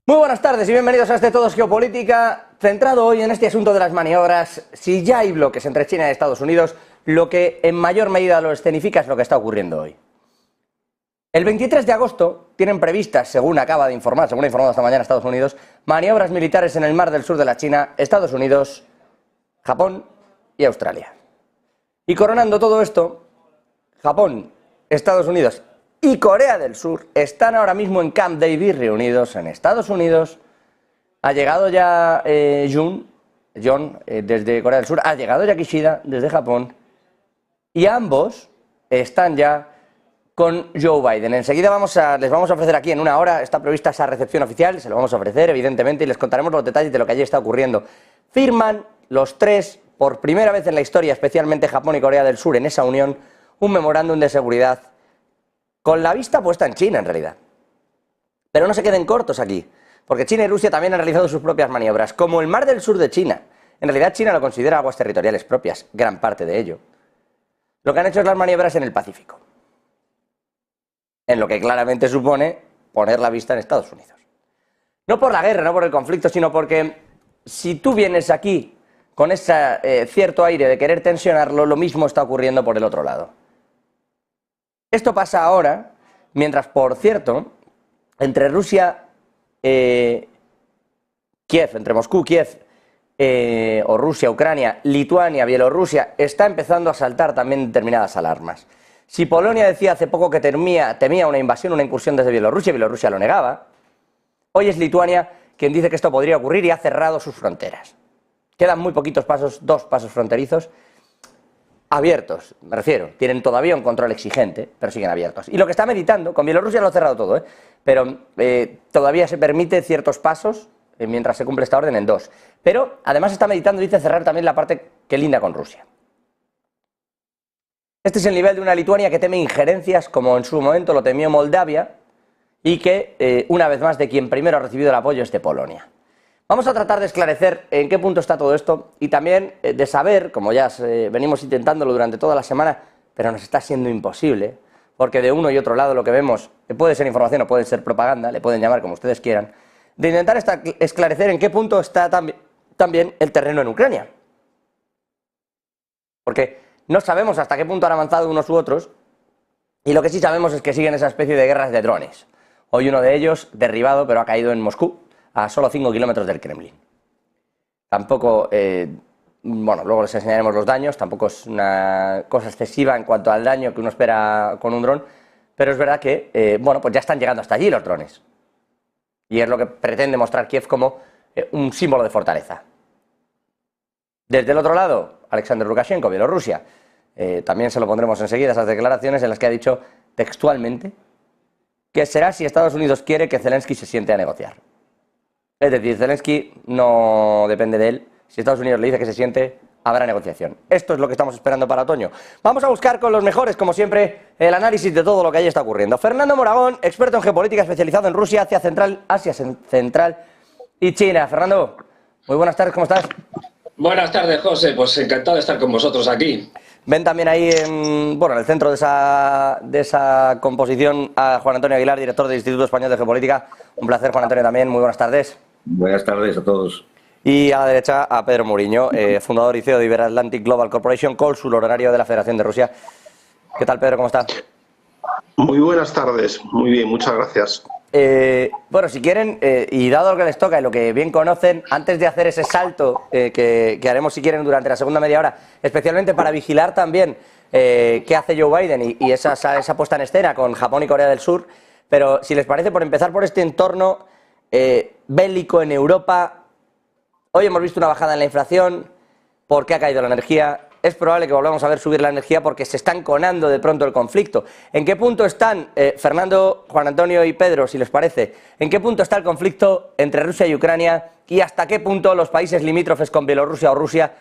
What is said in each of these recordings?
Muy buenas tardes y bienvenidos a este Todos Geopolítica, centrado hoy en este asunto de las maniobras. Si ya hay bloques entre China y Estados Unidos, lo que en mayor medida lo escenifica es lo que está ocurriendo hoy. El 23 de agosto tienen previstas, según acaba de informar, según ha informado esta mañana Estados Unidos, maniobras militares en el mar del sur de la China, Estados Unidos, Japón y Australia. Y coronando todo esto, Japón, Estados Unidos y Corea del Sur están ahora mismo en Camp David reunidos en Estados Unidos. Ha llegado ya John desde Corea del Sur, ha llegado ya Kishida desde Japón y ambos están ya con Joe Biden. Enseguida les vamos a ofrecer aquí en una hora, está prevista esa recepción oficial, se lo vamos a ofrecer evidentemente y les contaremos los detalles de lo que allí está ocurriendo. Firman los tres, por primera vez en la historia, especialmente Japón y Corea del Sur en esa unión, un memorándum de seguridad con la vista puesta en China, en realidad. Pero no se queden cortos aquí, porque China y Rusia también han realizado sus propias maniobras, como el mar del sur de China. En realidad China lo considera aguas territoriales propias, gran parte de ello. Lo que han hecho es las maniobras en el Pacífico, en lo que claramente supone poner la vista en Estados Unidos. No por la guerra, no por el conflicto, sino porque si tú vienes aquí con ese cierto aire de querer tensionarlo, lo mismo está ocurriendo por el otro lado. Esto pasa ahora, mientras, por cierto, entre Rusia, Kiev, entre Moscú, Kiev, o Rusia, Ucrania, Lituania, Bielorrusia, está empezando a saltar también determinadas alarmas. Si Polonia decía hace poco que temía una invasión, una incursión desde Bielorrusia, Bielorrusia lo negaba, hoy es Lituania quien dice que esto podría ocurrir y ha cerrado sus fronteras. Quedan muy poquitos pasos, 2 pasos fronterizos, abiertos, me refiero, tienen todavía un control exigente, pero siguen abiertos. Y lo que está meditando, con Bielorrusia lo ha cerrado todo, pero todavía se permite ciertos pasos mientras se cumple esta orden en 2. Pero además está meditando, dice, cerrar también la parte que linda con Rusia. Este es el nivel de una Lituania que teme injerencias, como en su momento lo temió Moldavia, y que, una vez más, de quien primero ha recibido el apoyo es de Polonia. Vamos a tratar de esclarecer en qué punto está todo esto y también de saber, como ya venimos intentándolo durante toda la semana, pero nos está siendo imposible, porque de uno y otro lado lo que vemos puede ser información o puede ser propaganda, le pueden llamar como ustedes quieran, de intentar esclarecer en qué punto está también el terreno en Ucrania. Porque no sabemos hasta qué punto han avanzado unos u otros, y lo que sí sabemos es que siguen esa especie de guerras de drones. Hoy uno de ellos, derribado, pero ha caído en Moscú, a solo 5 kilómetros del Kremlin. Tampoco, bueno, luego les enseñaremos los daños, tampoco es una cosa excesiva en cuanto al daño que uno espera con un dron, pero es verdad que, bueno, pues ya están llegando hasta allí los drones. Y es lo que pretende mostrar Kiev como un símbolo de fortaleza. Desde el otro lado, Alexander Lukashenko, Bielorrusia, también se lo pondremos enseguida, esas declaraciones en las que ha dicho textualmente que será si Estados Unidos quiere que Zelensky se siente a negociar. Es decir, Zelensky no depende de él. Si Estados Unidos le dice que se siente, habrá negociación. Esto es lo que estamos esperando para otoño. Vamos a buscar con los mejores, como siempre, el análisis de todo lo que allí está ocurriendo. Fernando Moragón, experto en geopolítica, especializado en Rusia, Asia Central y China. Fernando, muy buenas tardes, ¿cómo estás? Buenas tardes, José. Pues encantado de estar con vosotros aquí. Ven también ahí en el centro de esa composición a Juan Antonio Aguilar, director del Instituto Español de Geopolítica. Un placer, Juan Antonio, también. Muy buenas tardes. Buenas tardes a todos. Y a la derecha a Pedro Muriño, fundador y CEO de Iberoatlantic Global Corporation, cónsul honorario de la Federación de Rusia. ¿Qué tal, Pedro? ¿Cómo está? Muy buenas tardes. Muy bien, muchas gracias. Bueno, si quieren, y dado lo que les toca y lo que bien conocen, antes de hacer ese salto que haremos, si quieren, durante la segunda media hora, especialmente para vigilar también qué hace Joe Biden y esa puesta en escena con Japón y Corea del Sur, pero si les parece, por empezar por este entorno bélico en Europa, hoy hemos visto una bajada en la inflación. ¿Por qué ha caído la energía? Es probable que volvamos a ver subir la energía porque se está enconando de pronto el conflicto. ¿En qué punto están, Fernando, Juan Antonio y Pedro, si les parece, en qué punto está el conflicto entre Rusia y Ucrania y hasta qué punto los países limítrofes con Bielorrusia o Rusia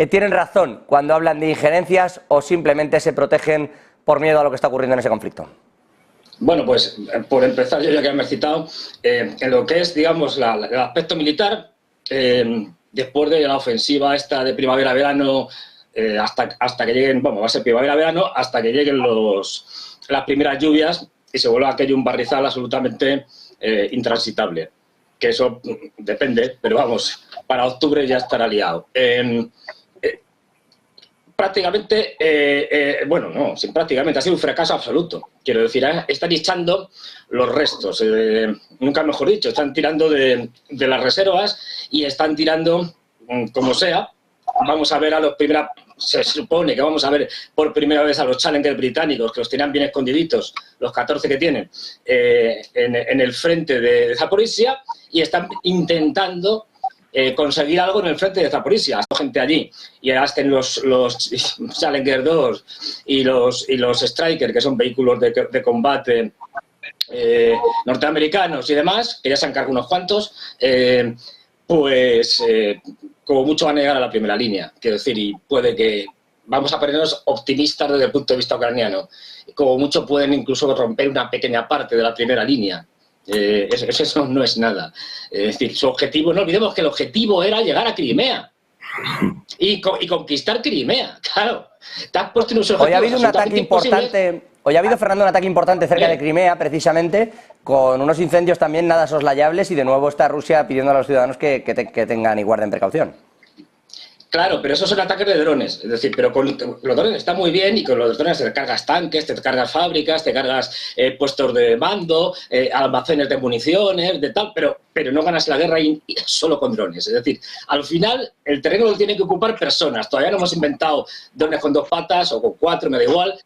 tienen razón cuando hablan de injerencias o simplemente se protegen por miedo a lo que está ocurriendo en ese conflicto? Bueno, pues por empezar, yo ya que me he citado, en lo que es, digamos, el aspecto militar, después de la ofensiva esta de primavera-verano, hasta que lleguen, bueno, va a ser primavera-verano, hasta que lleguen las primeras lluvias y se vuelva aquello un barrizal absolutamente intransitable. que eso depende, pero vamos, para octubre ya estará liado. Prácticamente, bueno, no, sin prácticamente, ha sido un fracaso absoluto. Quiero decir, están echando los restos, nunca mejor dicho, están tirando de las reservas y están tirando, como sea. Vamos a ver a los primeros, se supone que vamos a ver por primera vez a los Challengers británicos, que los tenían bien escondiditos, los 14 que tienen, en el frente de Zaporizhia, y están intentando conseguir algo en el frente de Zaporizhia. Hay gente allí, y hasta en los Challenger 2 y los Striker, que son vehículos de combate norteamericanos y demás, que ya se han cargado unos cuantos, como mucho van a llegar a la primera línea, quiero decir, y puede que vamos a ponernos optimistas desde el punto de vista ucraniano, como mucho pueden incluso romper una pequeña parte de la primera línea. Eso no es nada. Es decir, su objetivo, no olvidemos que el objetivo era llegar a Crimea y conquistar Crimea, claro. Te has puesto en un Hoy ha habido un ataque importante. Hoy ha habido, Fernando, un ataque importante cerca de Crimea, precisamente, con unos incendios también nada soslayables, y de nuevo está Rusia pidiendo a los ciudadanos que tengan y guarden precaución. Claro, pero esos son ataques de drones, es decir, pero con los drones está muy bien, y con los drones te cargas tanques, te cargas fábricas, te cargas puestos de mando, almacenes de municiones, de tal, pero no ganas la guerra solo con drones. Es decir, al final el terreno lo tienen que ocupar personas. Todavía no hemos inventado drones con 2 patas o con 4, me da igual,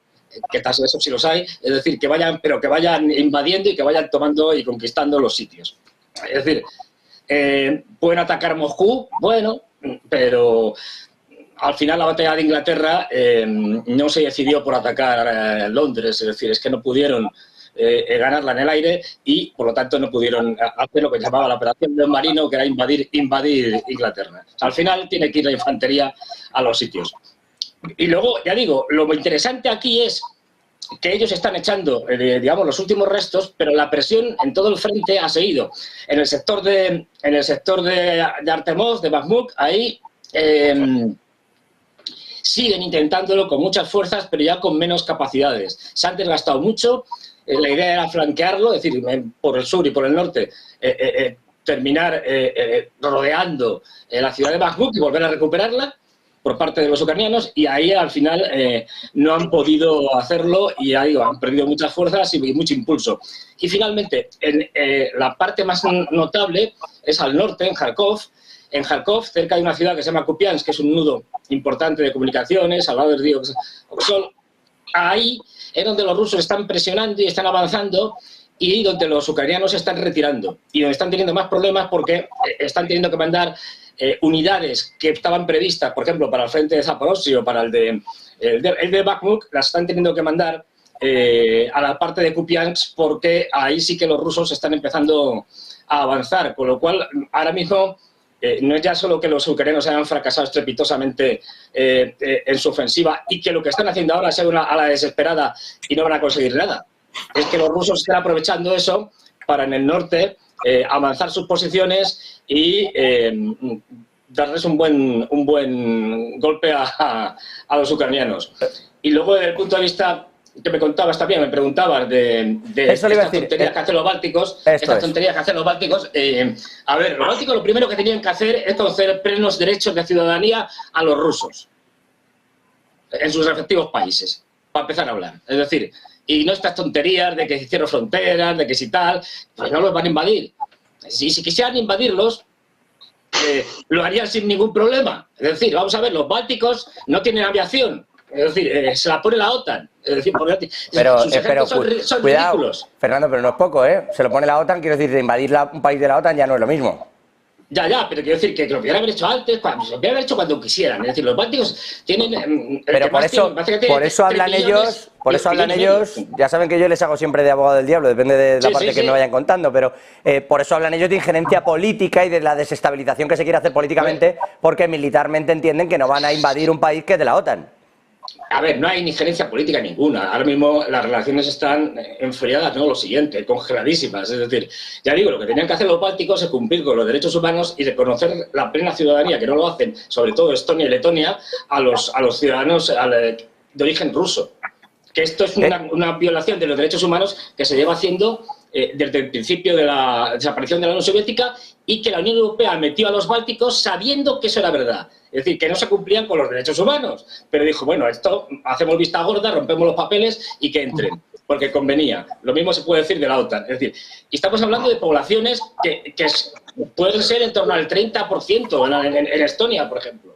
que tal, eso sí los hay, es decir, que vayan invadiendo y que vayan tomando y conquistando los sitios. Es decir, pueden atacar Moscú, bueno, pero al final la batalla de Inglaterra no se decidió por atacar Londres, es decir, es que no pudieron ganarla en el aire y por lo tanto no pudieron hacer lo que llamaba la operación de Marino, que era invadir Inglaterra. Al final tiene que ir la infantería a los sitios. Y luego, ya digo, lo interesante aquí es que ellos están echando, digamos, los últimos restos, pero la presión en todo el frente ha seguido. En el sector de Artemov, de Bakhmut, ahí siguen intentándolo con muchas fuerzas, pero ya con menos capacidades. Se han desgastado mucho. La idea era flanquearlo, es decir, por el sur y por el norte, terminar rodeando la ciudad de Bakhmut y volver a recuperarla por parte de los ucranianos, y ahí al final no han podido hacerlo, y ahí han perdido muchas fuerzas y mucho impulso. Y finalmente, la parte más notable es al norte, en Kharkov. En Kharkov, cerca de una ciudad que se llama Kupiansk, que es un nudo importante de comunicaciones, al lado del río Oksol. Ahí es donde los rusos están presionando y están avanzando, y donde los ucranianos se están retirando, y donde están teniendo más problemas porque están teniendo que mandar unidades que estaban previstas, por ejemplo, para el frente de Zaporozhye o para el de Bakhmut, las están teniendo que mandar a la parte de Kupiansk, porque ahí sí que los rusos están empezando a avanzar, con lo cual ahora mismo no es ya solo que los ucranianos hayan fracasado estrepitosamente en su ofensiva y que lo que están haciendo ahora sea a la desesperada y no van a conseguir nada. Es que los rusos están aprovechando eso para en el norte avanzar sus posiciones y darles un buen golpe a los ucranianos. Y luego, desde el punto de vista que me contabas también, me preguntabas de estas tonterías que hacen los bálticos. A ver, los bálticos lo primero que tenían que hacer es conceder plenos derechos de ciudadanía a los rusos en sus respectivos países, para empezar a hablar. Es decir, y no estas tonterías de que se hicieron fronteras, de que si tal, pues no los van a invadir. Si quisieran invadirlos, lo harían sin ningún problema. Es decir, vamos a ver, los bálticos no tienen aviación. Es decir, se la pone la OTAN. Es decir, sus ejércitos son cuidado, ridículos. Fernando, pero no es poco, ¿eh? Se lo pone la OTAN, quiero decir, de invadir un país de la OTAN ya no es lo mismo. Ya, pero quiero decir que lo pudieran haber hecho antes, lo pudieran haber hecho cuando quisieran. Es decir, los bálticos tienen... Pero por eso hablan ellos, ya saben que yo les hago siempre de abogado del diablo, depende de la parte que me vayan contando, pero por eso hablan ellos de injerencia política y de la desestabilización que se quiere hacer políticamente, porque militarmente entienden que no van a invadir un país que es de la OTAN. A ver, no hay injerencia política ninguna. Ahora mismo las relaciones están enfriadas, no lo siguiente, congeladísimas. Es decir, ya digo, lo que tenían que hacer los bálticos es cumplir con los derechos humanos y reconocer la plena ciudadanía, que no lo hacen, sobre todo Estonia y Letonia, a los ciudadanos de origen ruso. Que esto es una violación de los derechos humanos que se lleva haciendo desde el principio de la desaparición de la Unión Soviética, y que la Unión Europea metió a los bálticos sabiendo que eso era verdad. Es decir, que no se cumplían con los derechos humanos. Pero dijo, bueno, esto hacemos vista gorda, rompemos los papeles y que entren, porque convenía. Lo mismo se puede decir de la OTAN. Es decir, y estamos hablando de poblaciones que pueden ser en torno al 30% en Estonia, por ejemplo.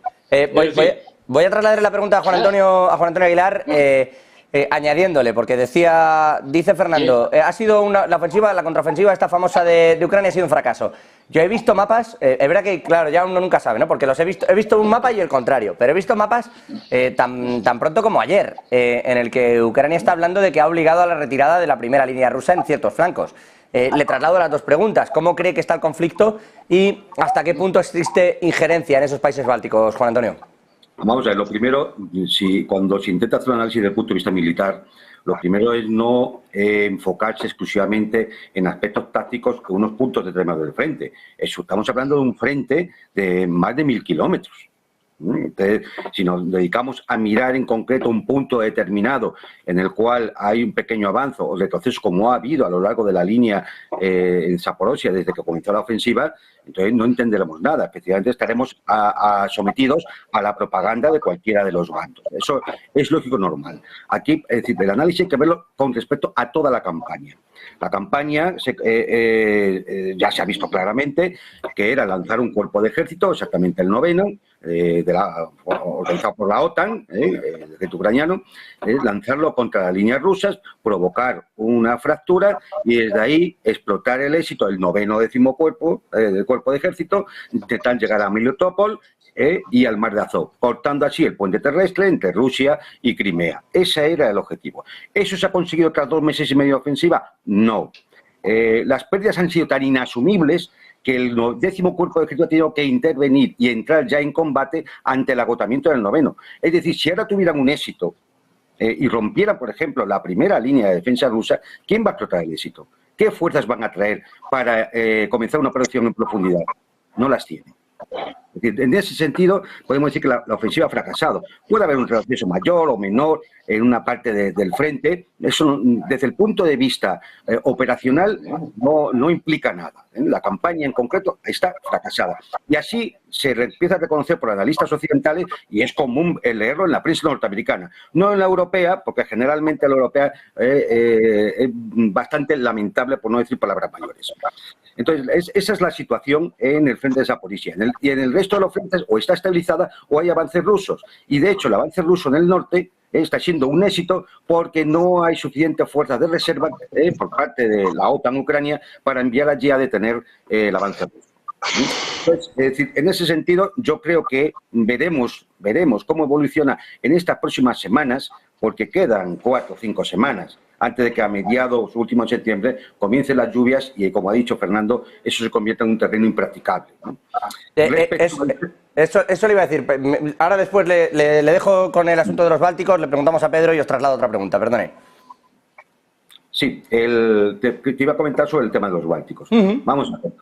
Voy a trasladar la pregunta a Juan Antonio Aguilar, añadiéndole, porque dice Fernando, la contraofensiva esta famosa de Ucrania ha sido un fracaso. Yo he visto mapas, es verdad que, claro, ya uno nunca sabe, ¿no? Porque he visto un mapa y el contrario, pero he visto mapas tan pronto como ayer, en el que Ucrania está hablando de que ha obligado a la retirada de la primera línea rusa en ciertos flancos. Le traslado las dos preguntas. ¿Cómo cree que está el conflicto y hasta qué punto existe injerencia en esos países bálticos, Juan Antonio? Vamos a ver, lo primero, cuando se intenta hacer un análisis desde el punto de vista militar, lo primero es no enfocarse exclusivamente en aspectos tácticos con unos puntos determinados del frente. Estamos hablando de un frente de más de 1000 kilómetros. Entonces, si nos dedicamos a mirar en concreto un punto determinado en el cual hay un pequeño avance o retroceso, como ha habido a lo largo de la línea en Zaporozhia desde que comenzó la ofensiva, entonces no entenderemos nada. Especialmente estaremos sometidos a la propaganda de cualquiera de los bandos. Eso es lógico, normal. Aquí, es decir, el análisis hay que verlo con respecto a toda la campaña. La campaña ya se ha visto claramente que era lanzar un cuerpo de ejército, exactamente el 9º, organizado por la OTAN, el ejército ucraniano, lanzarlo contra las líneas rusas, provocar una fractura y desde ahí explotar el éxito del 9º décimo cuerpo del cuerpo de ejército, intentar llegar a Melitopol y al Mar de Azov, cortando así el puente terrestre entre Rusia y Crimea. Ese era el objetivo. ¿Eso se ha conseguido tras 2 meses y medio de ofensiva? No. Las pérdidas han sido tan inasumibles que el 10º cuerpo de ejército ha tenido que intervenir y entrar ya en combate ante el agotamiento del 9º. Es decir, si ahora tuvieran un éxito y rompieran, por ejemplo, la primera línea de defensa rusa, ¿quién va a explotar el éxito? ¿Qué fuerzas van a traer para comenzar una operación en profundidad? No las tienen. Es decir, en ese sentido, podemos decir que la ofensiva ha fracasado. Puede haber un retroceso mayor o menor en una parte del frente. Eso, desde el punto de vista operacional, no implica nada. La campaña en concreto está fracasada. Y así se empieza a reconocer por analistas occidentales, y es común leerlo en la prensa norteamericana. No en la europea, porque generalmente la europea es bastante lamentable, por no decir palabras mayores. Entonces, esa es la situación en el frente de Zaporizhia. Y en el resto de los frentes o está estabilizada o hay avances rusos. Y de hecho, el avance ruso en el norte está siendo un éxito porque no hay suficientes fuerzas de reserva por parte de la OTAN Ucrania para enviar allí a detener el avance ruso. Entonces, es decir, en ese sentido, yo creo que veremos cómo evoluciona en estas próximas semanas, porque quedan 4 o 5 semanas antes de que a mediados, últimos de septiembre, comiencen las lluvias y, como ha dicho Fernando, eso se convierte en un terreno impracticable, ¿no? Eso le iba a decir. Ahora después le dejo con el asunto de los bálticos, le preguntamos a Pedro y os traslado otra pregunta, perdone. Sí, te iba a comentar sobre el tema de los bálticos. Vamos a ver.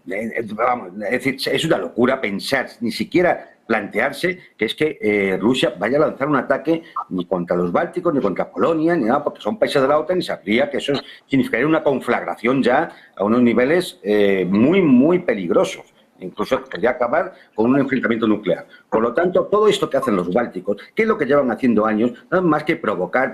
Es decir, es una locura pensar, ni siquiera plantearse que es que Rusia vaya a lanzar un ataque ni contra los bálticos, ni contra Polonia, ni nada, porque son países de la OTAN y sabría que eso significaría una conflagración ya a unos niveles muy, muy peligrosos. Incluso podría acabar con un enfrentamiento nuclear. Por lo tanto, todo esto que hacen los bálticos, que es lo que llevan haciendo años, nada más que provocar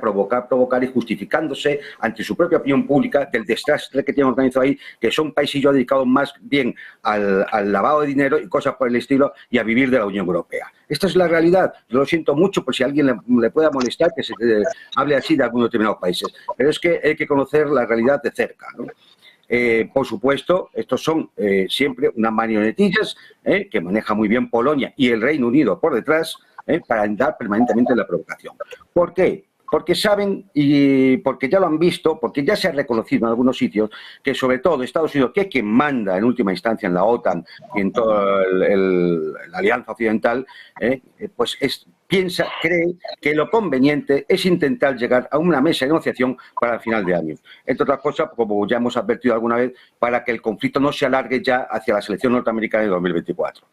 y justificándose ante su propia opinión pública del desastre que tienen organizado ahí, que son paisillos dedicados más bien al lavado de dinero y cosas por el estilo y a vivir de la Unión Europea. Esta es la realidad. Yo lo siento mucho por si a alguien le pueda molestar que se hable así de algunos determinados países, pero es que hay que conocer la realidad de cerca, ¿no? Por supuesto, estos son siempre unas marionetillas que maneja muy bien Polonia y el Reino Unido por detrás para andar permanentemente en la provocación. ¿Por qué? Porque saben y porque ya lo han visto, porque ya se ha reconocido en algunos sitios que sobre todo Estados Unidos, que es quien manda en última instancia en la OTAN y en toda la Alianza Occidental, pues cree que lo conveniente es intentar llegar a una mesa de negociación para el final de año. Entre otras cosas, como ya hemos advertido alguna vez, para que el conflicto no se alargue ya hacia la selección norteamericana de 2024.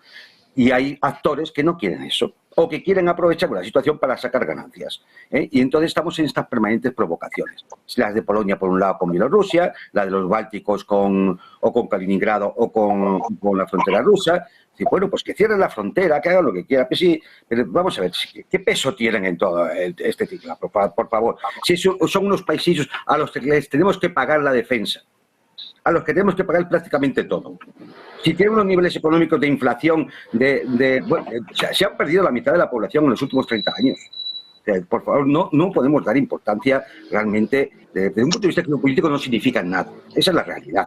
Y hay actores que no quieren eso, o que quieren aprovechar la situación para sacar ganancias. Y entonces estamos en estas permanentes provocaciones. Las de Polonia, por un lado, con Bielorrusia, la de los bálticos con Kaliningrado o con la frontera rusa. Y bueno, pues que cierren la frontera, que hagan lo que quieran. Pues sí, pero vamos a ver, ¿qué peso tienen en todo este ciclo? Por favor. Si son unos paisillos a los que les tenemos que pagar la defensa, a los que tenemos que pagar prácticamente todo. Si tienen unos niveles económicos de inflación, bueno, se han perdido la mitad de la población en los últimos 30 años. O sea, por favor, no podemos dar importancia realmente, desde un punto de vista geopolítico no significan nada. Esa es la realidad.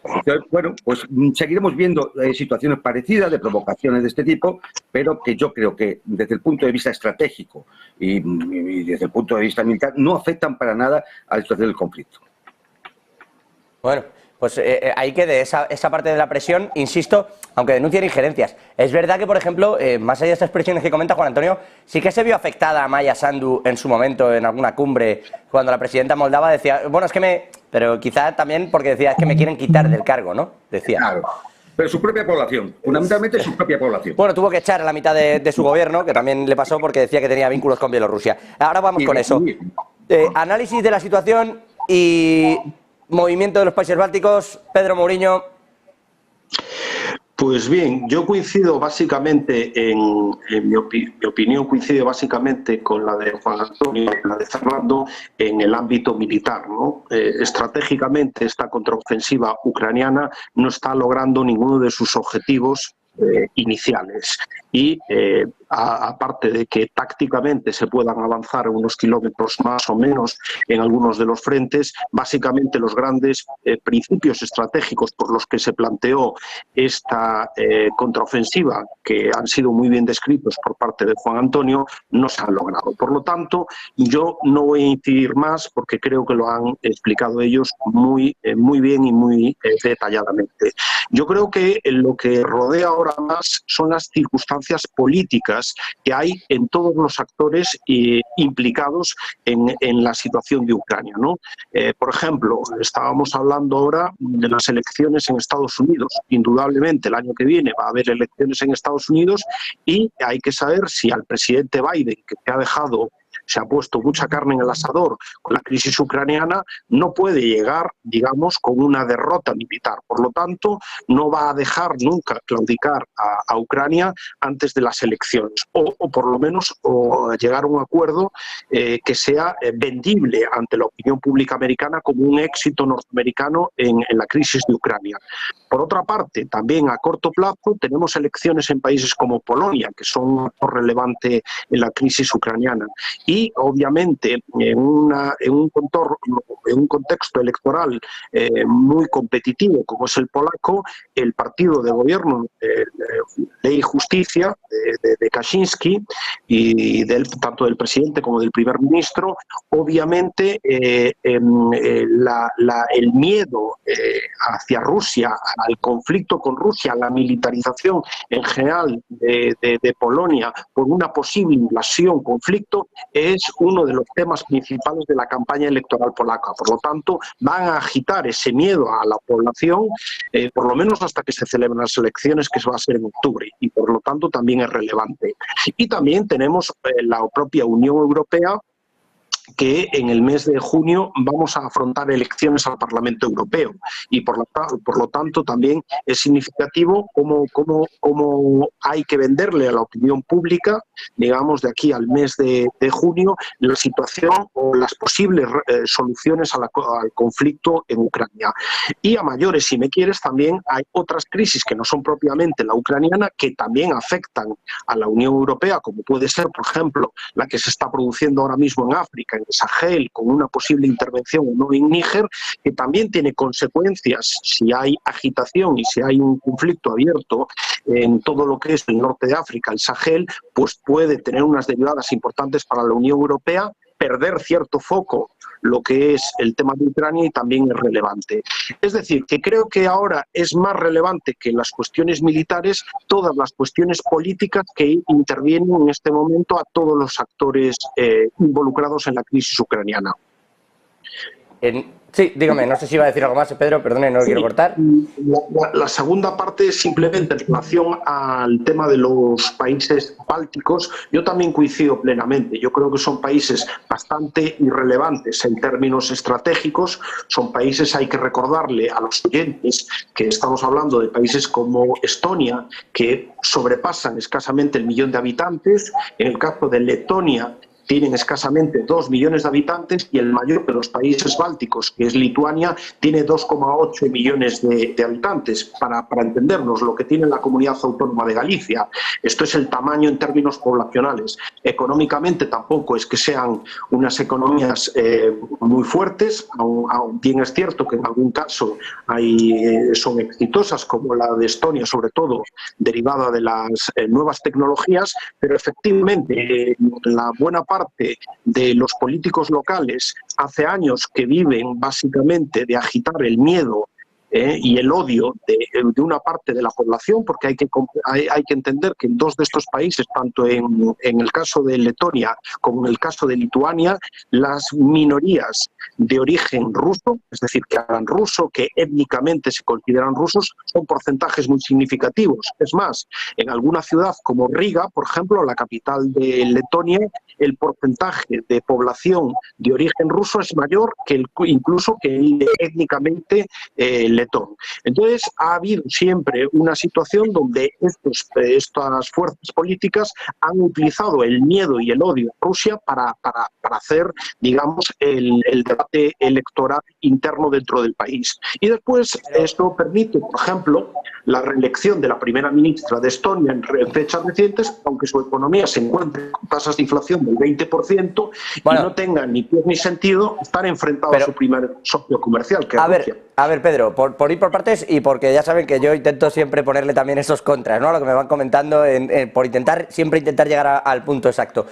Entonces, bueno, pues seguiremos viendo situaciones parecidas, de provocaciones de este tipo, pero que yo creo que desde el punto de vista estratégico y desde el punto de vista militar no afectan para nada a la situación del conflicto. Bueno, pues ahí quede esa parte de la presión, insisto, aunque denuncien injerencias. Es verdad que, por ejemplo, más allá de estas expresiones que comenta Juan Antonio, sí que se vio afectada a Maya Sandu en su momento en alguna cumbre, cuando la presidenta moldava decía, bueno, es que pero quizá también porque decía, es que me quieren quitar del cargo, ¿no? Decía. Claro, pero su propia población, fundamentalmente su propia población. Bueno, tuvo que echar a la mitad de su gobierno, que también le pasó porque decía que tenía vínculos con Bielorrusia. Ahora vamos con eso. Análisis de la situación y movimiento de los países bálticos. Pedro Mouriño. Pues bien, yo coincido básicamente mi opinión coincide básicamente con la de Juan Antonio, la de Fernando, en el ámbito militar, ¿no? Estratégicamente esta contraofensiva ucraniana no está logrando ninguno de sus objetivos iniciales y aparte de que tácticamente se puedan avanzar unos kilómetros más o menos en algunos de los frentes, básicamente los grandes principios estratégicos por los que se planteó esta contraofensiva, que han sido muy bien descritos por parte de Juan Antonio, no se han logrado. Por lo tanto, yo no voy a incidir más porque creo que lo han explicado ellos muy bien y muy detalladamente. Yo creo que lo que rodea ahora más son las circunstancias políticas que hay en todos los actores implicados en la situación de Ucrania, ¿no? Por ejemplo, estábamos hablando ahora de las elecciones en Estados Unidos. Indudablemente el año que viene va a haber elecciones en Estados Unidos y hay que saber si al presidente Biden, que se ha puesto mucha carne en el asador con la crisis ucraniana, no puede llegar, digamos, con una derrota militar. Por lo tanto, no va a dejar nunca claudicar a Ucrania antes de las elecciones, o por lo menos llegar a un acuerdo que sea vendible ante la opinión pública americana como un éxito norteamericano en la crisis de Ucrania. Por otra parte, también a corto plazo tenemos elecciones en países como Polonia, que son un actor relevante en la crisis ucraniana. Y obviamente en un contexto electoral muy competitivo como es el polaco, el partido de gobierno Ley y Justicia de Kaczynski y tanto del presidente como del primer ministro, obviamente el miedo hacia Rusia, al conflicto con Rusia, a la militarización en general de Polonia por una posible invasión, conflicto, es uno de los temas principales de la campaña electoral polaca. Por lo tanto, van a agitar ese miedo a la población, por lo menos hasta que se celebren las elecciones, que va a ser en octubre, y por lo tanto también es relevante. Y también tenemos la propia Unión Europea, que en el mes de junio vamos a afrontar elecciones al Parlamento Europeo y por lo tanto también es significativo cómo hay que venderle a la opinión pública, digamos, de aquí al mes de junio, la situación o las posibles soluciones al conflicto en Ucrania. Y a mayores, si me quieres, también hay otras crisis que no son propiamente la ucraniana, que también afectan a la Unión Europea, como puede ser, por ejemplo, la que se está produciendo ahora mismo en África, en el Sahel, con una posible intervención o no en Níger, que también tiene consecuencias si hay agitación y si hay un conflicto abierto en todo lo que es el norte de África, el Sahel, pues puede tener unas derivadas importantes para la Unión Europea, perder cierto foco lo que es el tema de Ucrania y también es relevante. Es decir, que creo que ahora es más relevante que las cuestiones militares todas las cuestiones políticas que intervienen en este momento a todos los actores involucrados en la crisis ucraniana. Sí, dígame, no sé si iba a decir algo más, Pedro, perdone, no lo quiero cortar. La segunda parte es simplemente en relación al tema de los países bálticos. Yo también coincido plenamente. Yo creo que son países bastante irrelevantes en términos estratégicos. Son países, hay que recordarle a los oyentes que estamos hablando de países como Estonia, que sobrepasan escasamente el 1.000.000 de habitantes. En el caso de Letonia, tienen escasamente 2 millones de habitantes y el mayor de los países bálticos, que es Lituania, tiene 2,8 millones de habitantes. Para entendernos, lo que tiene la comunidad autónoma de Galicia. Esto es el tamaño en términos poblacionales. Económicamente tampoco es que sean unas economías muy fuertes, aun bien es cierto que en algún caso son exitosas, como la de Estonia, sobre todo derivada de las nuevas tecnologías, pero efectivamente la buena parte de los políticos locales hace años que viven básicamente de agitar el miedo y el odio de una parte de la población, porque hay que entender que en dos de estos países, tanto en el caso de Letonia como en el caso de Lituania, las minorías de origen ruso, es decir, que hablan ruso, que étnicamente se consideran rusos, son porcentajes muy significativos. Es más, en alguna ciudad como Riga, por ejemplo, la capital de Letonia, el porcentaje de población de origen ruso es mayor que incluso que el étnicamente letón. Entonces, ha habido siempre una situación donde estas fuerzas políticas han utilizado el miedo y el odio a Rusia para hacer, digamos, el debate electoral interno dentro del país. Y después esto permite, por ejemplo, la reelección de la primera ministra de Estonia en fechas recientes, aunque su economía se encuentre con tasas de inflación del 20% y no tenga ni pies ni sentido estar enfrentado a su primer socio comercial, que es Rusia. A ver, Pedro, por ir por partes y porque ya saben que yo intento siempre ponerle también esos contras, ¿no? A lo que me van comentando, por siempre intentar llegar al punto exacto.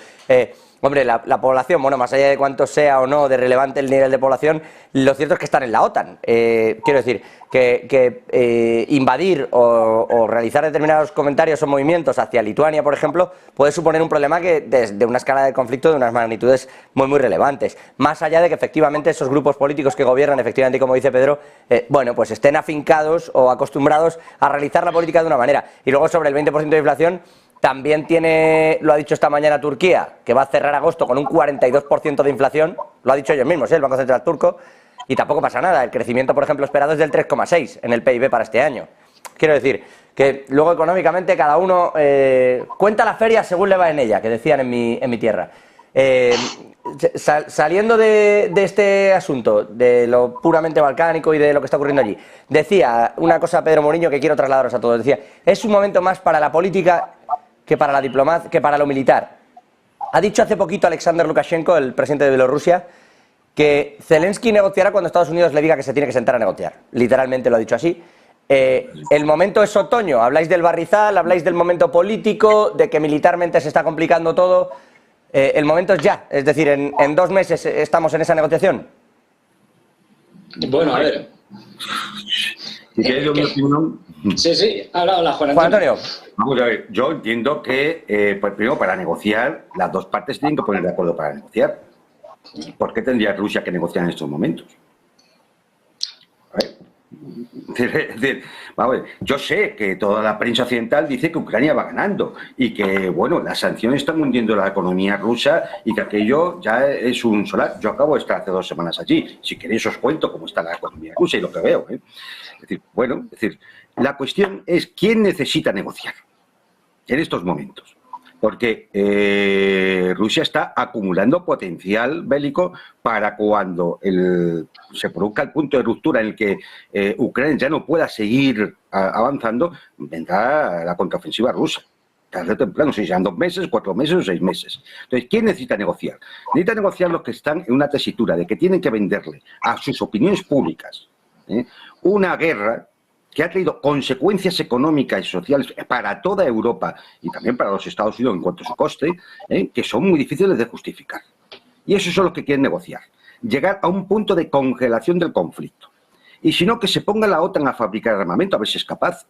Hombre, la población, bueno, más allá de cuánto sea o no de relevante el nivel de población, lo cierto es que están en la OTAN. Quiero decir, que invadir o realizar determinados comentarios o movimientos hacia Lituania, por ejemplo, puede suponer un problema que desde una escala de conflicto de unas magnitudes muy, muy relevantes. Más allá de que efectivamente esos grupos políticos que gobiernan, efectivamente, como dice Pedro, bueno, pues estén afincados o acostumbrados a realizar la política de una manera. Y luego sobre el 20% de inflación, también lo ha dicho esta mañana Turquía, que va a cerrar agosto con un 42% de inflación, lo ha dicho ellos mismos, el Banco Central turco, y tampoco pasa nada. El crecimiento, por ejemplo, esperado es del 3,6 en el PIB para este año. Quiero decir que luego económicamente cada uno cuenta la feria según le va en ella, que decían en mi tierra. Saliendo de este asunto, de lo puramente balcánico y de lo que está ocurriendo allí, decía una cosa Pedro Mourinho que quiero trasladaros a todos. Decía, es un momento más para la política que para la diplomacia, que para lo militar. Ha dicho hace poquito Alexander Lukashenko, el presidente de Bielorrusia, que Zelensky negociará cuando Estados Unidos le diga que se tiene que sentar a negociar. Literalmente lo ha dicho así. El momento es otoño. Habláis del barrizal, habláis del momento político, de que militarmente se está complicando todo. El momento es ya. Es decir, en 2 meses estamos en esa negociación. Bueno, a ver. Sí, habla Juan Antonio. Vamos a ver, yo entiendo que, pues primero, para negociar, las dos partes tienen que poner de acuerdo para negociar. ¿Por qué tendría Rusia que negociar en estos momentos? A ver. Vamos a ver, yo sé que toda la prensa occidental dice que Ucrania va ganando y que, bueno, las sanciones están hundiendo la economía rusa y que aquello ya es un solar. Yo acabo de estar hace 2 semanas allí. Si queréis os cuento cómo está la economía rusa y lo que veo. Es decir, bueno, la cuestión es quién necesita negociar en estos momentos. Porque Rusia está acumulando potencial bélico para cuando se produzca el punto de ruptura en el que Ucrania ya no pueda seguir avanzando, vendrá la contraofensiva rusa. Tarde o temprano, si sean 2 meses, 4 meses o 6 meses. Entonces, ¿quién necesita negociar? Necesita negociar los que están en una tesitura de que tienen que venderle a sus opiniones públicas una guerra que ha traído consecuencias económicas y sociales para toda Europa y también para los Estados Unidos en cuanto a su coste, que son muy difíciles de justificar. Y eso son los que quieren negociar. Llegar a un punto de congelación del conflicto. Y si no, que se ponga la OTAN a fabricar armamento, a ver si es capaz.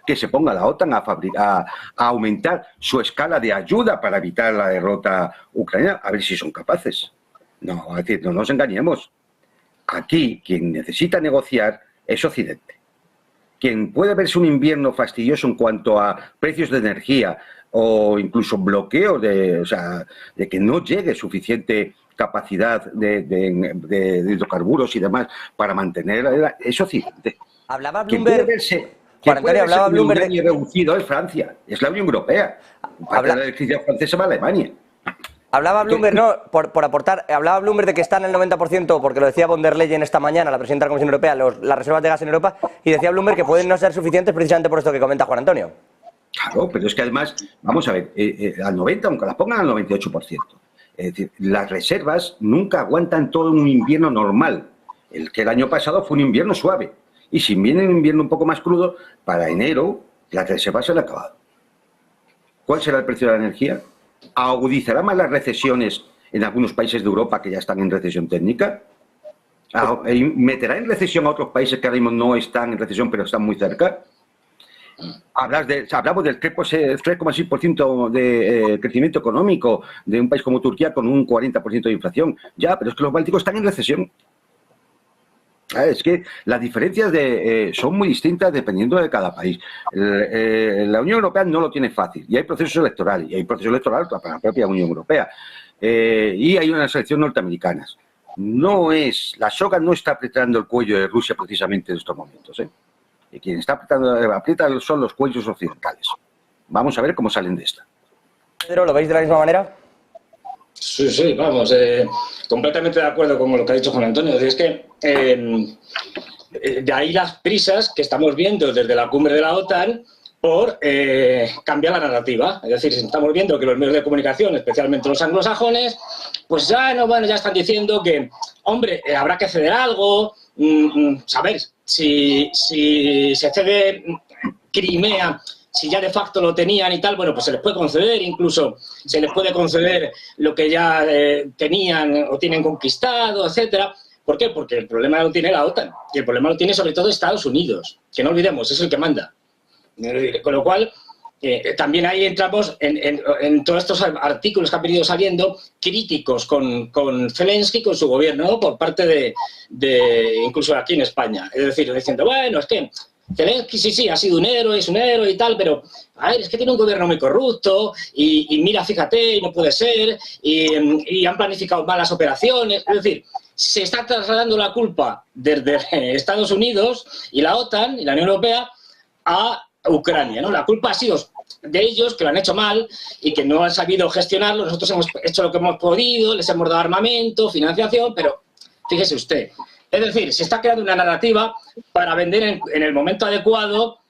Que se ponga la OTAN a aumentar su escala de ayuda para evitar la derrota ucraniana, a ver si son capaces. No, es decir, no nos engañemos. Aquí, quien necesita negociar es Occidente. Quien puede verse un invierno fastidioso en cuanto a precios de energía o incluso bloqueo de que no llegue suficiente capacidad de hidrocarburos y demás para mantener es Occidente. Hablaba Bloomberg. Juan Antonio, hablaba Bloomberg de reducido es Francia, es la Unión Europea. Parte de la electricidad francesa va a Alemania. Hablaba Bloomberg, no, por aportar, hablaba Bloomberg de que están en el 90%, porque lo decía von der Leyen esta mañana, la presidenta de la Comisión Europea, las reservas de gas en Europa, y decía Bloomberg que pueden no ser suficientes precisamente por esto que comenta Juan Antonio. Claro, pero es que además, vamos a ver, al 90, aunque las pongan al 98%. Es decir, las reservas nunca aguantan todo un invierno normal. El año pasado fue un invierno suave. Y si viene un invierno un poco más crudo, para enero las reservas se han acabado. ¿Cuál será el precio de la energía? ¿Agudizará más las recesiones en algunos países de Europa que ya están en recesión técnica? ¿Meterá en recesión a otros países que ahora mismo no están en recesión pero están muy cerca? Hablamos del 3,6% de crecimiento económico de un país como Turquía con un 40% de inflación. Ya, pero es que los bálticos están en recesión. Es que las diferencias son muy distintas dependiendo de cada país. La Unión Europea no lo tiene fácil y hay procesos electorales, para la propia Unión Europea. Y hay unas elecciones norteamericanas. La soga no está apretando el cuello de Rusia precisamente en estos momentos. Y quien está aprieta son los cuellos occidentales. Vamos a ver cómo salen de esta. Pedro, ¿lo veis de la misma manera? Sí, vamos, completamente de acuerdo con lo que ha dicho Juan Antonio. Es que de ahí las prisas que estamos viendo desde la cumbre de la OTAN por cambiar la narrativa. Es decir, estamos viendo que los medios de comunicación, especialmente los anglosajones, pues ya están diciendo que, hombre, habrá que ceder algo. ¿Sabéis? Si se cede Crimea, si ya de facto lo tenían y tal, bueno, pues se les puede conceder, incluso se les puede conceder lo que ya tenían o tienen conquistado, etcétera. ¿Por qué? Porque el problema lo tiene la OTAN y el problema lo tiene sobre todo Estados Unidos, que no olvidemos, es el que manda. Con lo cual, también ahí entramos en todos estos artículos que han venido saliendo críticos con Zelensky, con su gobierno, ¿no? Por parte de incluso aquí en España. Es decir, diciendo, bueno, es que Zelensky sí, ha sido un héroe, es un héroe y tal, pero a ver, es que tiene un gobierno muy corrupto y mira, fíjate, y no puede ser, y han planificado malas operaciones. Es decir, se está trasladando la culpa desde Estados Unidos y la OTAN y la Unión Europea a Ucrania, ¿no? La culpa ha sido de ellos, que lo han hecho mal y que no han sabido gestionarlo. Nosotros hemos hecho lo que hemos podido, les hemos dado armamento, financiación, pero fíjese usted. Es decir, se está creando una narrativa para vender en el momento adecuado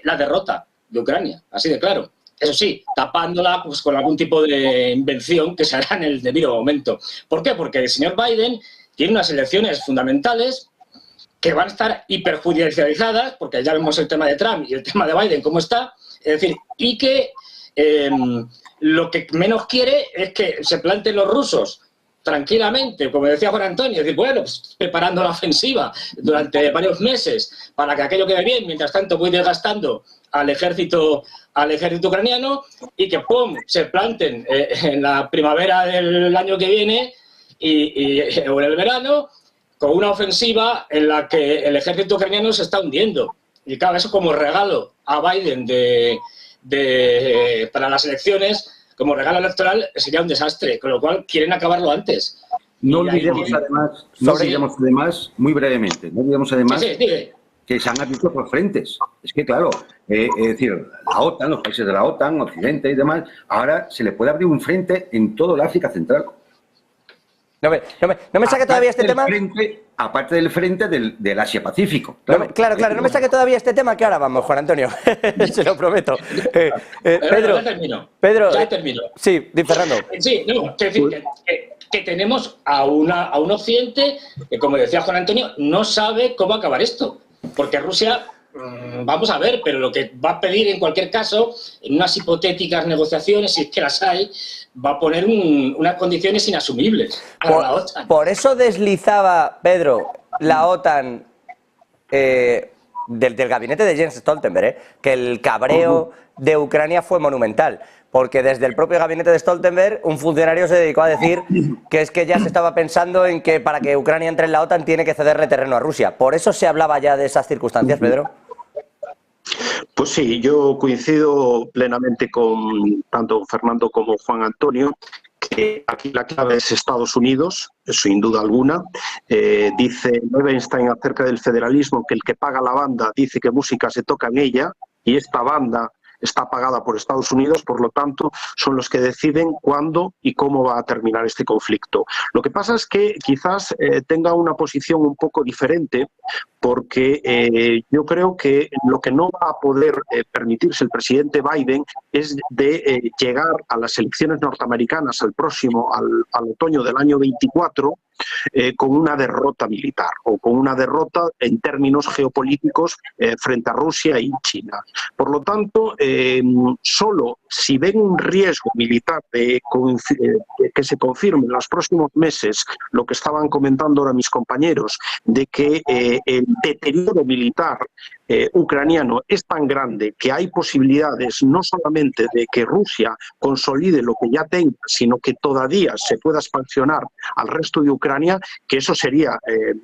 la derrota de Ucrania, así de claro. Eso sí, tapándola pues, con algún tipo de invención que se hará en el debido momento. ¿Por qué? Porque el señor Biden tiene unas elecciones fundamentales que van a estar hiperjudicializadas, porque ya vemos el tema de Trump y el tema de Biden cómo está, es decir, y que lo que menos quiere es que se planten los rusos tranquilamente, como decía Juan Antonio, es decir, bueno, pues, preparando la ofensiva durante varios meses para que aquello quede bien, mientras tanto voy desgastando al ejército ucraniano y que ¡pum!, se planten en la primavera del año que viene o en el verano con una ofensiva en la que el ejército ucraniano se está hundiendo. Y claro, eso como regalo a Biden para las elecciones, como regalo electoral, sería un desastre, con lo cual quieren acabarlo antes. No olvidemos además, muy brevemente, que se han abierto por frentes. Es que, claro, es decir, la OTAN, los países de la OTAN, Occidente y demás, ahora se le puede abrir un frente en todo el África Central. No me saque todavía este tema. Aparte del frente del Asia-Pacífico. Claro, no me saque todavía este tema, que ahora vamos, Juan Antonio. Se lo prometo. Pedro. Ya termino. Sí, Fernando. Sí, no, que tenemos a un Occidente que, como decía Juan Antonio, no sabe cómo acabar esto. Porque Rusia, vamos a ver, pero lo que va a pedir en cualquier caso, en unas hipotéticas negociaciones, si es que las hay, va a poner unas condiciones inasumibles a la OTAN. Por eso deslizaba, Pedro, la OTAN del gabinete de Jens Stoltenberg, que el cabreo de Ucrania fue monumental, porque desde el propio gabinete de Stoltenberg un funcionario se dedicó a decir que es que ya se estaba pensando en que para que Ucrania entre en la OTAN tiene que cederle terreno a Rusia. ¿Por eso se hablaba ya de esas circunstancias, Pedro? Pues sí, yo coincido plenamente con tanto Fernando como Juan Antonio, que aquí la clave es Estados Unidos, sin duda alguna. Dice Levenstein acerca del federalismo que el que paga la banda dice que música se toca en ella, y esta banda está pagada por Estados Unidos, por lo tanto, son los que deciden cuándo y cómo va a terminar este conflicto. Lo que pasa es que quizás tenga una posición un poco diferente, porque yo creo que lo que no va a poder permitirse el presidente Biden es de llegar a las elecciones norteamericanas al otoño del año 24 con una derrota militar o con una derrota en términos geopolíticos frente a Rusia y China. Por lo tanto, solo si ven un riesgo militar de que se confirme en los próximos meses lo que estaban comentando ahora mis compañeros, de que el deterioro militar ucraniano es tan grande que hay posibilidades no solamente de que Rusia consolide lo que ya tenga, sino que todavía se pueda expansionar al resto de Ucrania, que eso sería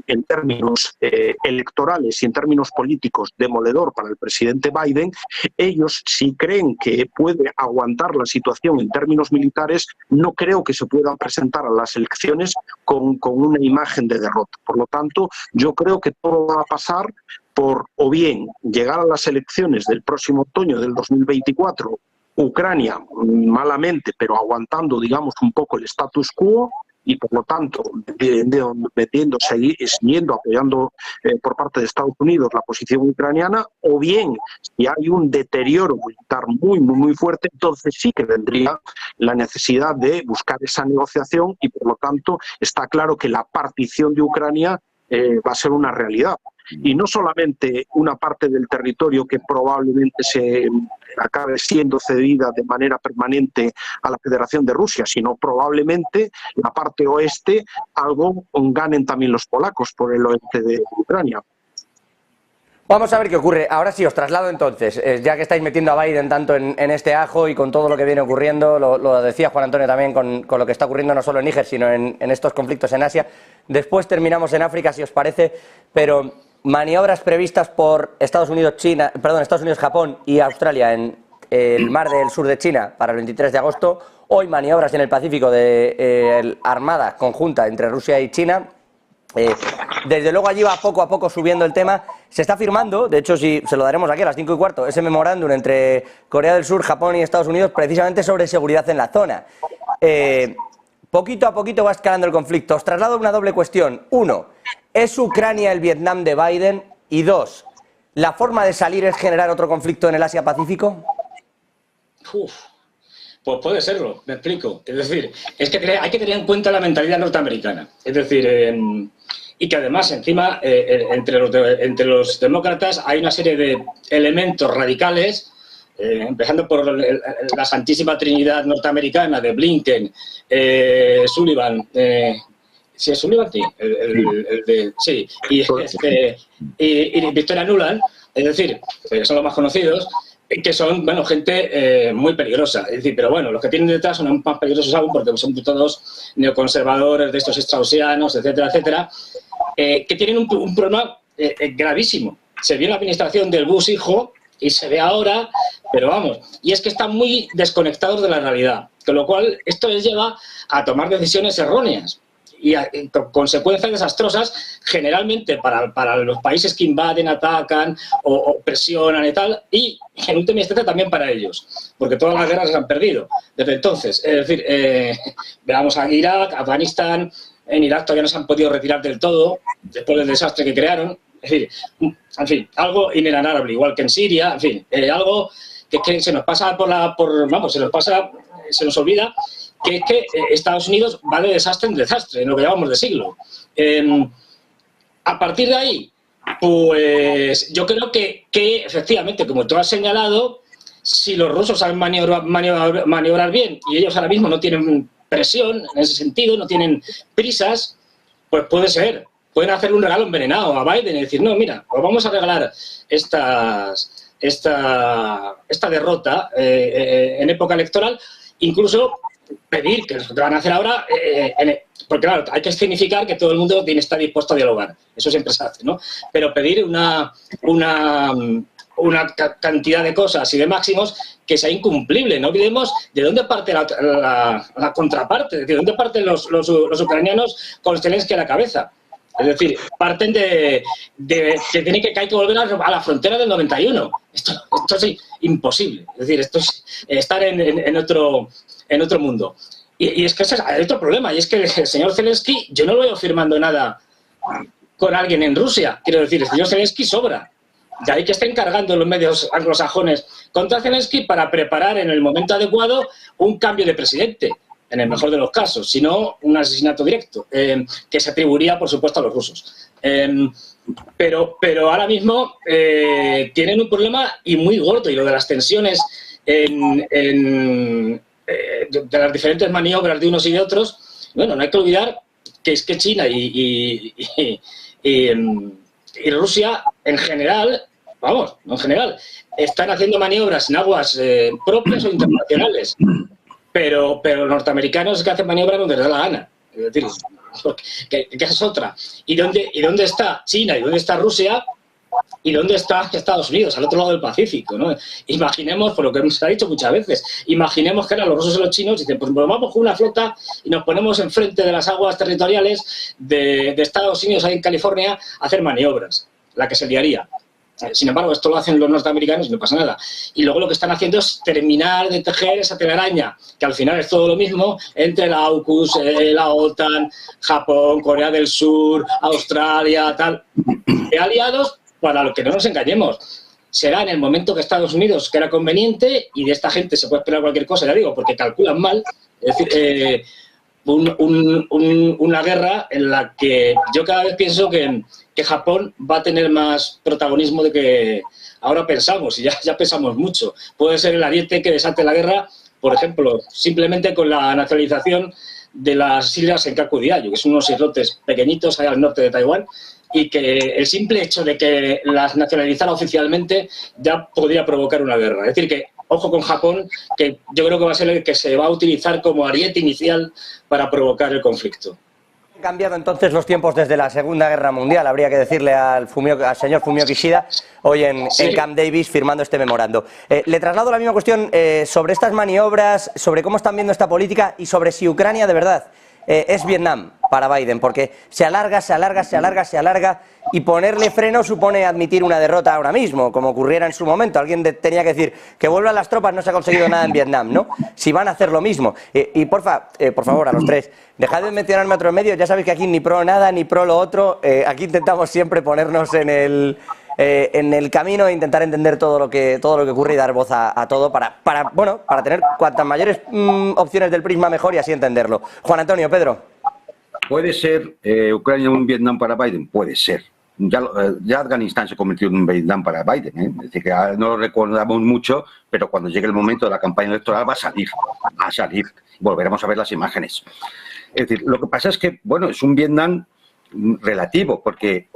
en términos electorales y en términos políticos demoledor para el presidente Biden. Ellos, si creen que puede aguantar la situación en términos militares, no creo que se puedan presentar a las elecciones con una imagen de derrota. Por lo tanto, yo creo que todo va a pasar por o bien llegar a las elecciones del próximo otoño del 2024, Ucrania malamente, pero aguantando, digamos, un poco el status quo, y por lo tanto siguiendo apoyando por parte de Estados Unidos la posición ucraniana, o bien si hay un deterioro militar muy fuerte, entonces sí que vendría la necesidad de buscar esa negociación, y por lo tanto está claro que la partición de Ucrania va a ser una realidad. Y no solamente una parte del territorio que probablemente se acabe siendo cedida de manera permanente a la Federación de Rusia, sino probablemente la parte oeste, algo ganen también los polacos por el oeste de Ucrania. Vamos a ver qué ocurre. Ahora sí, os traslado entonces, ya que estáis metiendo a Biden tanto en este ajo y con todo lo que viene ocurriendo, lo decía Juan Antonio también con lo que está ocurriendo no solo en Níger, sino en estos conflictos en Asia. Después terminamos en África, si os parece, pero maniobras previstas por Estados Unidos, Japón y Australia en el mar del sur de China para el 23 de agosto. Hoy maniobras en el Pacífico de armada conjunta entre Rusia y China. Desde luego allí va poco a poco subiendo el tema. Se está firmando, de hecho se lo daremos aquí a las 5:15, ese memorándum entre Corea del Sur, Japón y Estados Unidos precisamente sobre seguridad en la zona. Poquito a poquito va escalando el conflicto. Os traslado una doble cuestión. Uno, ¿es Ucrania el Vietnam de Biden? Y dos, ¿la forma de salir es generar otro conflicto en el Asia-Pacífico? Pues puede serlo, me explico. Es decir, es que hay que tener en cuenta la mentalidad norteamericana. Es decir, y que además encima entre los demócratas hay una serie de elementos radicales, empezando por la santísima trinidad norteamericana de Blinken, Sullivan, ¿sí es Sullivan? Sí, y Victoria Nuland, es decir, son los más conocidos, que son, bueno, gente muy peligrosa. Es decir, pero bueno, los que tienen detrás son más peligrosos aún porque son todos neoconservadores, de estos straussianos, etcétera, etcétera, que tienen un problema gravísimo. Se vio en la administración del Bush hijo y se ve ahora, pero vamos, y es que están muy desconectados de la realidad, con lo cual esto les lleva a tomar decisiones erróneas y con consecuencias desastrosas generalmente para los países que invaden, atacan o presionan y tal, y en última instancia también para ellos, porque todas las guerras se han perdido desde entonces. Es decir, veamos a Irak, Afganistán. En Irak todavía no se han podido retirar del todo después del desastre que crearon. Es decir, en fin, algo inenarrable, igual que en Siria, en fin, algo que se nos pasa se nos olvida, que es que Estados Unidos va de desastre en desastre, en lo que llamamos de siglo. A partir de ahí, pues yo creo que efectivamente, como tú has señalado, si los rusos saben maniobrar bien y ellos ahora mismo no tienen presión en ese sentido, no tienen prisas, pues puede ser pueden hacerle un regalo envenenado a Biden y decir, no, mira, os vamos a regalar esta derrota en época electoral, incluso pedir, que es lo que van a hacer ahora, porque claro, hay que significar que todo el mundo está dispuesto a dialogar, eso siempre se hace, ¿no? Pero pedir una cantidad de cosas y de máximos que sea incumplible. No olvidemos de dónde parte la contraparte, de dónde parten los ucranianos con Zelensky a la cabeza. Es decir, parten de que hay que volver a la frontera del 91. Esto es imposible. Es decir, esto es estar en otro mundo. Y es que ese es otro problema, y es que el señor Zelensky, yo no lo veo firmando nada con alguien en Rusia. Quiero decir, el señor Zelensky sobra. De ahí que estén cargando los medios anglosajones contra Zelensky para preparar en el momento adecuado un cambio de presidente, en el mejor de los casos, sino un asesinato directo, que se atribuiría, por supuesto, a los rusos. Pero ahora mismo tienen un problema y muy gordo, y lo de las tensiones de las diferentes maniobras de unos y de otros, bueno, no hay que olvidar que es que China y Rusia, en general, están haciendo maniobras en aguas propias o internacionales, pero los norteamericanos es que hacen maniobras donde les da la gana. Es decir, que es otra. ¿Y dónde está China? ¿Y dónde está Rusia? ¿Y dónde está Estados Unidos? Al otro lado del Pacífico, ¿no? Imaginemos, por lo que nos ha dicho muchas veces, imaginemos que ahora los rusos y los chinos dicen, pues vamos con una flota y nos ponemos enfrente de las aguas territoriales de Estados Unidos, ahí en California, a hacer maniobras, la que se liaría. Sin embargo, esto lo hacen los norteamericanos y no pasa nada. Y luego lo que están haciendo es terminar de tejer esa telaraña, que al final es todo lo mismo, entre la AUKUS, la OTAN, Japón, Corea del Sur, Australia, tal, de aliados, para lo que no nos engañemos. Será en el momento que Estados Unidos quiera conveniente, y de esta gente se puede esperar cualquier cosa, ya digo, porque calculan mal. Es decir, una guerra en la que yo cada vez pienso que Japón va a tener más protagonismo de que ahora pensamos, y ya pensamos mucho. Puede ser el ariete que desate la guerra, por ejemplo, simplemente con la nacionalización de las islas Senkaku Diayu, que son unos islotes pequeñitos allá al norte de Taiwán, y que el simple hecho de que las nacionalizara oficialmente ya podría provocar una guerra. Es decir, que ojo con Japón, que yo creo que va a ser el que se va a utilizar como ariete inicial para provocar el conflicto. Han cambiado entonces los tiempos desde la Segunda Guerra Mundial, habría que decirle al señor Fumio Kishida, hoy en Camp Davis, firmando este memorando. Le traslado la misma cuestión sobre estas maniobras, sobre cómo están viendo esta política y sobre si Ucrania de verdad es Vietnam para Biden, porque se alarga y ponerle freno supone admitir una derrota ahora mismo, como ocurriera en su momento. Alguien tenía que decir que vuelvan las tropas, no se ha conseguido nada en Vietnam, ¿no? Si van a hacer lo mismo. Y por favor, a los tres, dejad de mencionarme otros medios, ya sabéis que aquí ni pro nada, ni pro lo otro, aquí intentamos siempre ponernos en el camino e intentar entender todo lo que ocurre y dar voz a todo para tener cuantas mayores opciones del prisma mejor y así entenderlo. Juan Antonio, Pedro. ¿Puede ser Ucrania un Vietnam para Biden? Puede ser. Ya Afganistán se convirtió en un Vietnam para Biden, ¿eh? Es decir, que no lo recordamos mucho, pero cuando llegue el momento de la campaña electoral va a salir. Volveremos a ver las imágenes. Es decir, lo que pasa es que, bueno, es un Vietnam relativo, porque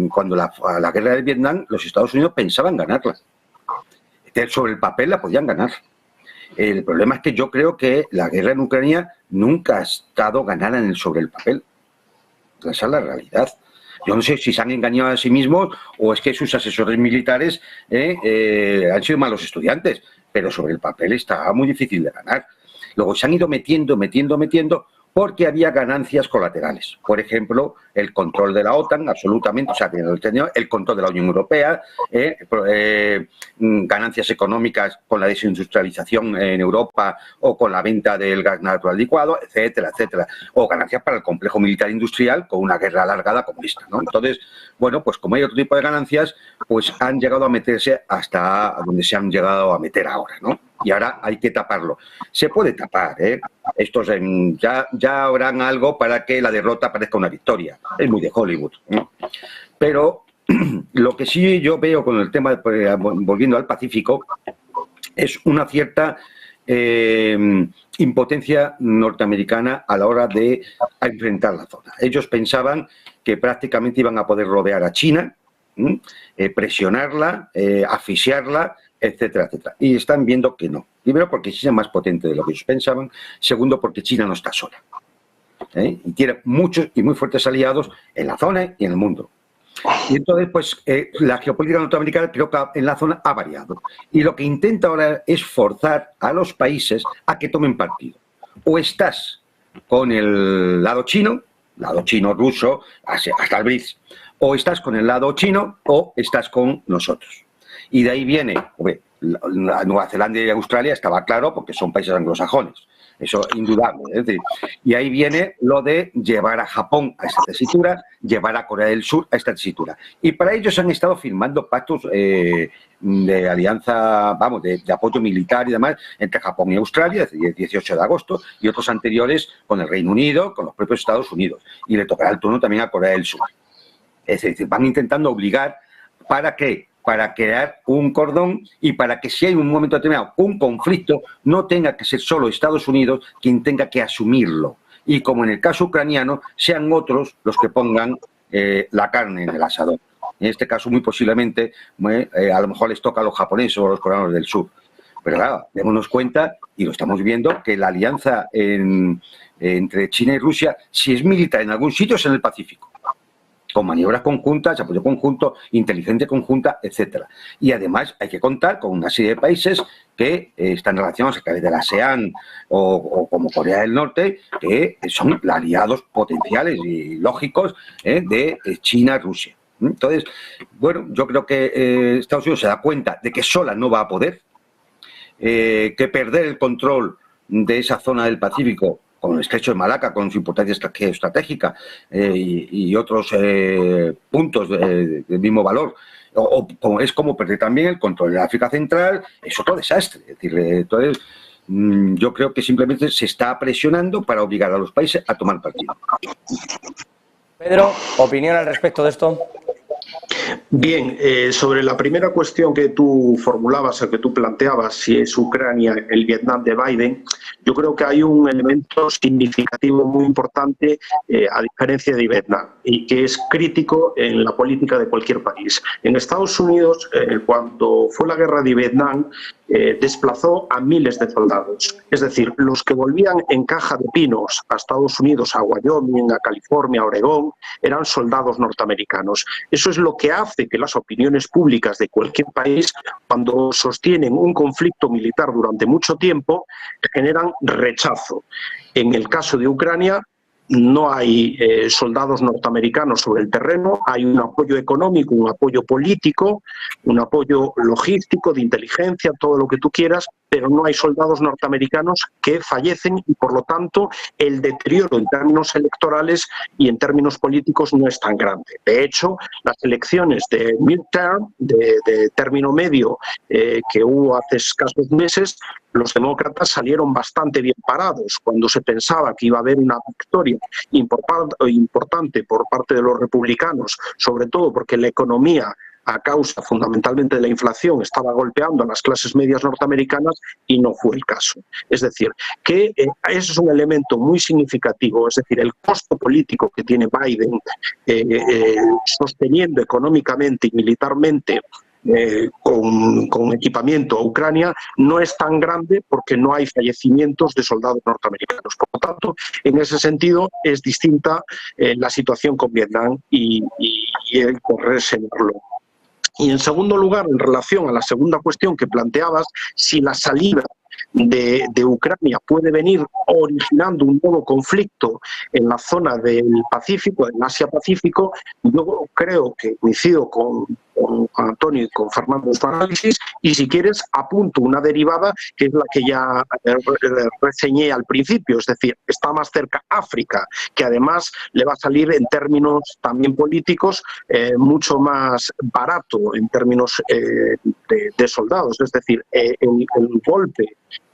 cuando la guerra de Vietnam, los Estados Unidos pensaban ganarla. Sobre el papel la podían ganar. El problema es que yo creo que la guerra en Ucrania nunca ha estado ganada sobre el papel. Esa es la realidad. Yo no sé si se han engañado a sí mismos o es que sus asesores militares han sido malos estudiantes, pero sobre el papel está muy difícil de ganar. Luego se han ido metiendo porque había ganancias colaterales. Por ejemplo, el control de la OTAN, absolutamente, o sea, el control de la Unión Europea, ganancias económicas con la desindustrialización en Europa o con la venta del gas natural licuado, etcétera, etcétera. O ganancias para el complejo militar industrial con una guerra alargada como esta, ¿no? Entonces, bueno, pues como hay otro tipo de ganancias, pues han llegado a meterse hasta donde se han llegado a meter ahora, ¿no? Y ahora hay que taparlo. Se puede tapar, ¿eh? Estos ya habrán algo para que la derrota parezca una victoria. Es muy de Hollywood, ¿no? Pero lo que sí yo veo con el tema, volviendo al Pacífico, es una cierta impotencia norteamericana a la hora de enfrentar la zona. Ellos pensaban que prácticamente iban a poder rodear a China, presionarla, asfixiarla, etcétera, etcétera. Y están viendo que no. Primero, porque China es más potente de lo que ellos pensaban. Segundo, porque China no está sola. Y tiene muchos y muy fuertes aliados en la zona y en el mundo. Y entonces, pues, la geopolítica norteamericana creo que en la zona ha variado. Y lo que intenta ahora es forzar a los países a que tomen partido. O estás con el lado chino ruso, hasta el BRICS, o estás con el lado chino o estás con nosotros. Y de ahí viene, hombre, la Nueva Zelanda y Australia estaba claro porque son países anglosajones. Eso indudable. Es decir, y ahí viene lo de llevar a Japón a esta tesitura, llevar a Corea del Sur a esta tesitura. Y para ellos han estado firmando pactos de alianza, vamos, de apoyo militar y demás entre Japón y Australia, desde el 18 de agosto, y otros anteriores con el Reino Unido, con los propios Estados Unidos. Y le tocará el turno también a Corea del Sur. Es decir, van intentando obligar, ¿para qué? Para crear un cordón y para que si hay un momento determinado un conflicto, no tenga que ser solo Estados Unidos quien tenga que asumirlo. Y como en el caso ucraniano, sean otros los que pongan la carne en el asador. En este caso, muy posiblemente, a lo mejor les toca a los japoneses o a los coreanos del sur. Pero claro, démonos cuenta, y lo estamos viendo, que la alianza entre China y Rusia, si es militar en algún sitio, es en el Pacífico, con maniobras conjuntas, apoyo conjunto, inteligencia conjunta, etcétera. Y además hay que contar con una serie de países que están relacionados a través de la ASEAN o como Corea del Norte, que son aliados potenciales y lógicos de China y Rusia. Entonces, bueno, yo creo que Estados Unidos se da cuenta de que sola no va a poder, que perder el control de esa zona del Pacífico, con el estrecho de Malaca, con su importancia estratégica y otros puntos del mismo valor, es como perder también el control de África Central, es otro desastre. Es decir, entonces, yo creo que simplemente se está presionando para obligar a los países a tomar partido. Pedro, ¿opinión al respecto de esto? Bien, sobre la primera cuestión que tú formulabas o que tú planteabas, si es Ucrania el Vietnam de Biden, yo creo que hay un elemento significativo muy importante a diferencia de Vietnam y que es crítico en la política de cualquier país. En Estados Unidos, cuando fue la guerra de Vietnam, desplazó a miles de soldados. Es decir, los que volvían en caja de pinos a Estados Unidos, a Wyoming, a California, a Oregón, eran soldados norteamericanos. Eso es lo que hace que las opiniones públicas de cualquier país, cuando sostienen un conflicto militar durante mucho tiempo, generan rechazo. En el caso de Ucrania, no hay soldados norteamericanos sobre el terreno, hay un apoyo económico, un apoyo político, un apoyo logístico, de inteligencia, todo lo que tú quieras, pero no hay soldados norteamericanos que fallecen y, por lo tanto, el deterioro en términos electorales y en términos políticos no es tan grande. De hecho, las elecciones de midterm, de término medio, que hubo hace escasos meses, los demócratas salieron bastante bien parados. Cuando se pensaba que iba a haber una victoria importante por parte de los republicanos, sobre todo porque la economía, a causa fundamentalmente de la inflación, estaba golpeando a las clases medias norteamericanas, y no fue el caso. Es decir, que eso es un elemento muy significativo, es decir, el costo político que tiene Biden sosteniendo económicamente y militarmente con equipamiento a Ucrania no es tan grande porque no hay fallecimientos de soldados norteamericanos. Por lo tanto, en ese sentido es distinta la situación con Vietnam y hay que reseñarlo. Y en segundo lugar, en relación a la segunda cuestión que planteabas, si la salida de Ucrania puede venir originando un nuevo conflicto en la zona del Pacífico, en Asia-Pacífico, yo creo que coincido con Antonio y con Fernando en su análisis, y si quieres apunto una derivada que es la que ya reseñé al principio, es decir, está más cerca África, que además le va a salir en términos también políticos mucho más barato en términos de soldados, es decir, el golpe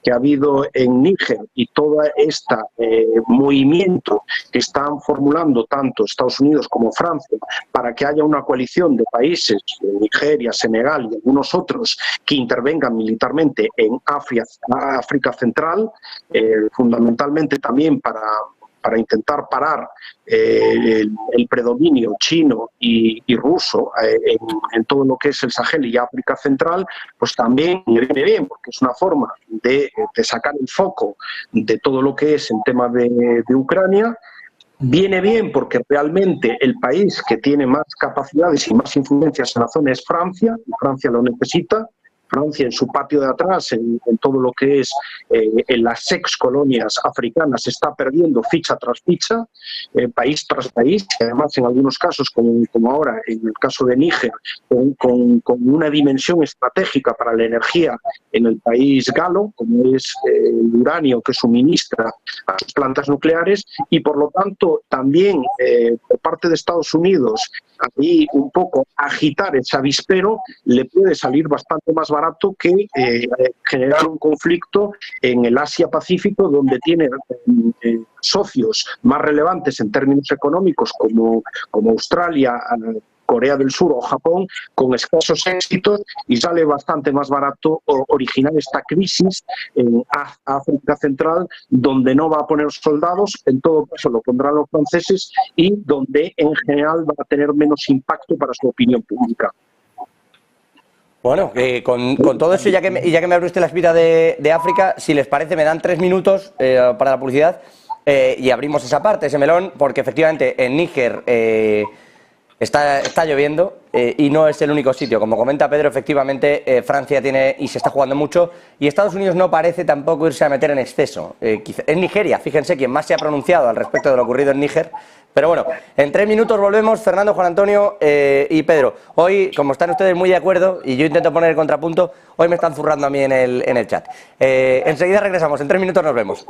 que ha habido en Níger y todo este movimiento que están formulando tanto Estados Unidos como Francia para que haya una coalición de países, Nigeria, Senegal y algunos otros, que intervengan militarmente en África Central, fundamentalmente también para intentar parar el predominio chino y ruso en todo lo que es el Sahel y África Central, pues también viene bien, porque es una forma de sacar el foco de todo lo que es el tema de Ucrania. Viene bien porque realmente el país que tiene más capacidades y más influencias en la zona es Francia, y Francia lo necesita. Francia en su patio de atrás, en todo lo que es en las ex colonias africanas, está perdiendo ficha tras ficha, país tras país, y además en algunos casos, como ahora en el caso de Níger, con una dimensión estratégica para la energía en el país galo, como es el uranio que suministra a sus plantas nucleares, y por lo tanto también por parte de Estados Unidos, ahí un poco agitar ese avispero le puede salir bastante más barato que generar un conflicto en el Asia-Pacífico, donde tiene socios más relevantes en términos económicos como Australia, Corea del Sur o Japón, con escasos éxitos, y sale bastante más barato originar esta crisis en África Central, donde no va a poner soldados, en todo caso lo pondrán los franceses, y donde en general va a tener menos impacto para su opinión pública. Bueno, con todo eso, ya que me abre usted la espira de África, si les parece, me dan 3 minutos para la publicidad y abrimos esa parte, ese melón, porque efectivamente en Níger está lloviendo y no es el único sitio. Como comenta Pedro, efectivamente Francia tiene y se está jugando mucho, y Estados Unidos no parece tampoco irse a meter en exceso. Es Nigeria, fíjense, quien más se ha pronunciado al respecto de lo ocurrido en Níger. Pero bueno, en 3 minutos volvemos, Fernando, Juan Antonio y Pedro. Hoy, como están ustedes muy de acuerdo y yo intento poner el contrapunto, hoy me están zurrando a mí en el chat. Enseguida regresamos, en 3 minutos nos vemos.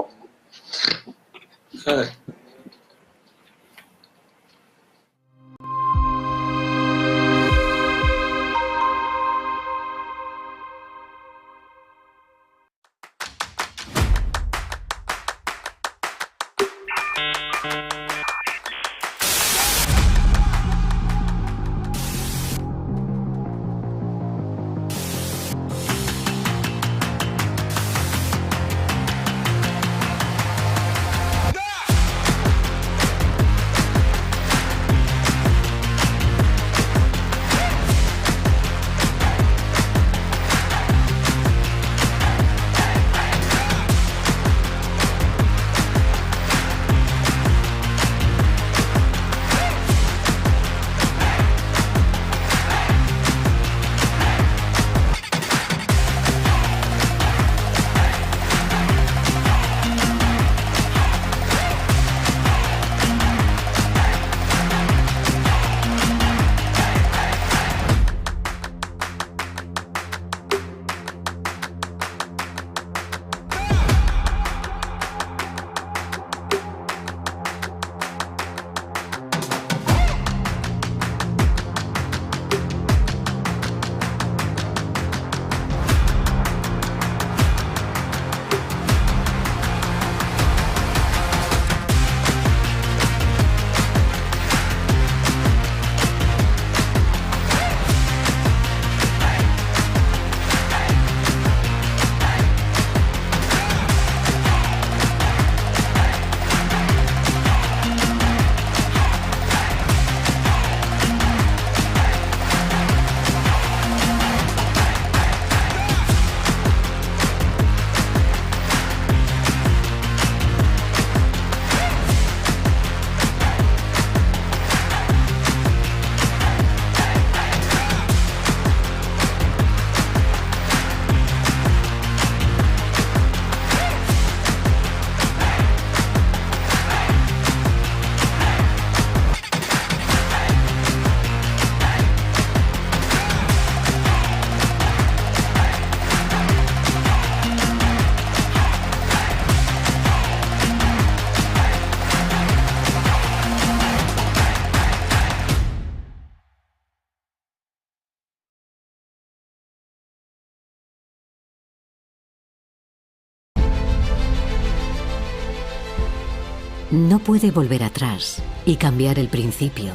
No puede volver atrás y cambiar el principio,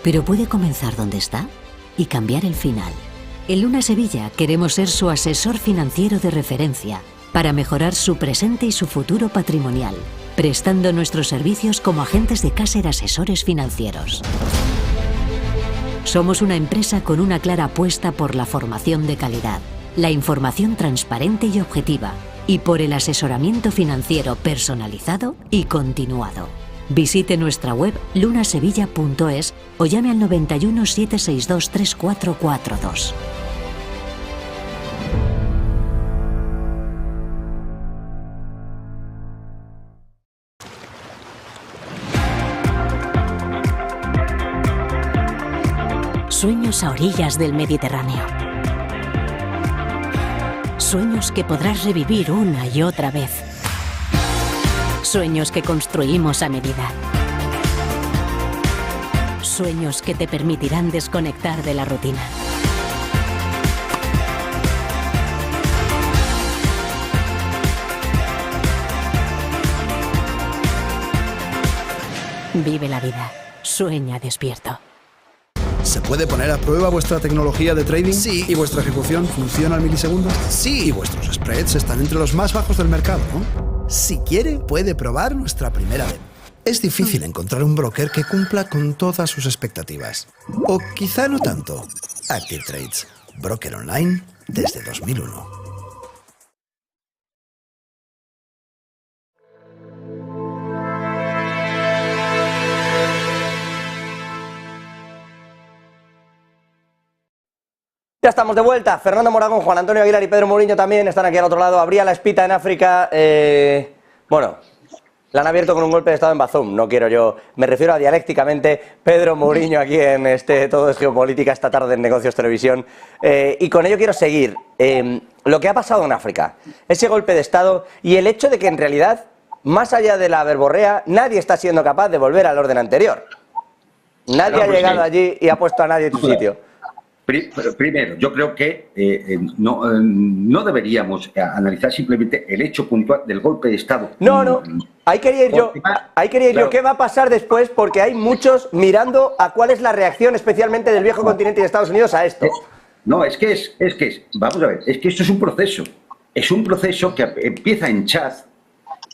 pero puede comenzar donde está y cambiar el final. En Luna Sevilla queremos ser su asesor financiero de referencia para mejorar su presente y su futuro patrimonial, prestando nuestros servicios como agentes de Caser Asesores Financieros. Somos una empresa con una clara apuesta por la formación de calidad, la información transparente y objetiva, y por el asesoramiento financiero personalizado y continuado. Visite nuestra web lunasevilla.es o llame al 91 762 3442. Sueños a orillas del Mediterráneo. Sueños que podrás revivir una y otra vez. Sueños que construimos a medida. Sueños que te permitirán desconectar de la rutina. Vive la vida. Sueña despierto. ¿Se puede poner a prueba vuestra tecnología de trading? Sí. ¿Y vuestra ejecución funciona al milisegundo? Sí. ¿Y vuestros spreads están entre los más bajos del mercado, no? Si quiere, puede probar nuestra primera demo. Es difícil encontrar un broker que cumpla con todas sus expectativas. O quizá no tanto. Active Trades, broker online desde 2001. Ya estamos de vuelta. Fernando Moragón, Juan Antonio Aguilar y Pedro Mourinho también están aquí al otro lado. Abría la espita en África. Bueno, la han abierto con un golpe de estado en Bazum. No quiero yo, me refiero a dialécticamente. Pedro Mourinho aquí en Todo es Geopolítica esta tarde en Negocios Televisión. Y con ello quiero seguir. Lo que ha pasado en África, ese golpe de estado y el hecho de que en realidad, más allá de la verborrea, nadie está siendo capaz de volver al orden anterior. Nadie ha llegado allí y ha puesto a nadie en su sitio. Primero, yo creo que no deberíamos analizar simplemente el hecho puntual del golpe de Estado. No. Ahí quería ir yo. ¿Qué va a pasar después? Porque hay muchos mirando a cuál es la reacción, especialmente del viejo continente y de Estados Unidos, a esto. No, es que vamos a ver, es que esto es un proceso. Es un proceso que empieza en Chad,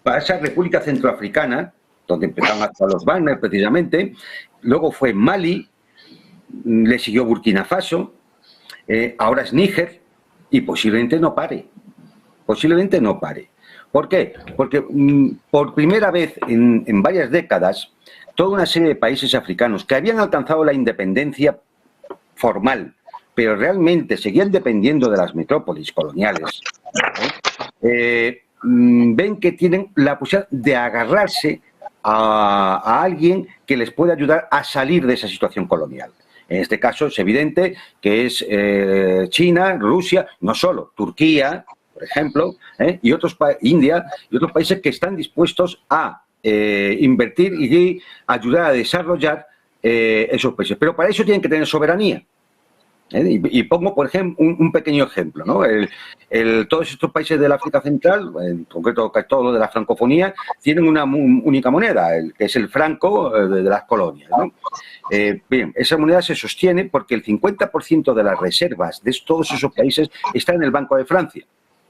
para esa República Centroafricana, donde empezaron a actuar los Wagner precisamente, luego fue Mali, le siguió Burkina Faso, ahora es Níger, y posiblemente no pare. Posiblemente no pare. ¿Por qué? Porque por primera vez en varias décadas, toda una serie de países africanos que habían alcanzado la independencia formal, pero realmente seguían dependiendo de las metrópolis coloniales, ven que tienen la posibilidad de agarrarse a alguien que les pueda ayudar a salir de esa situación colonial. En este caso es evidente que es China, Rusia, no solo, Turquía, por ejemplo, y India y otros países que están dispuestos a invertir y ayudar a desarrollar esos países. Pero para eso tienen que tener soberanía. Y pongo, por ejemplo, un pequeño ejemplo, ¿no? Todos estos países del África Central, en concreto todo lo de la francofonía, tienen una única moneda, que es el franco de las colonias, ¿no? Bien, esa moneda se sostiene porque el 50% de las reservas de todos esos países está en el Banco de Francia.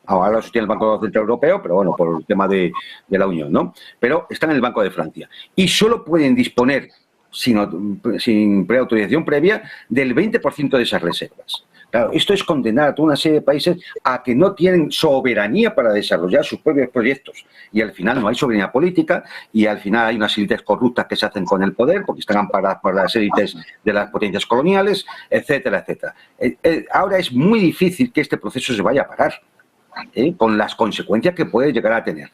Ahora lo sostiene el Banco Central Europeo, pero bueno, por el tema de la Unión, ¿no? Pero están en el Banco de Francia. Y solo pueden disponer, sin preautorización previa, del 20% de esas reservas. Claro, esto es condenar a toda una serie de países a que no tienen soberanía para desarrollar sus propios proyectos. Y al final no hay soberanía política y al final hay unas élites corruptas que se hacen con el poder porque están amparadas por las élites de las potencias coloniales, etcétera, etcétera. Ahora es muy difícil que este proceso se vaya a parar, con las consecuencias que puede llegar a tener.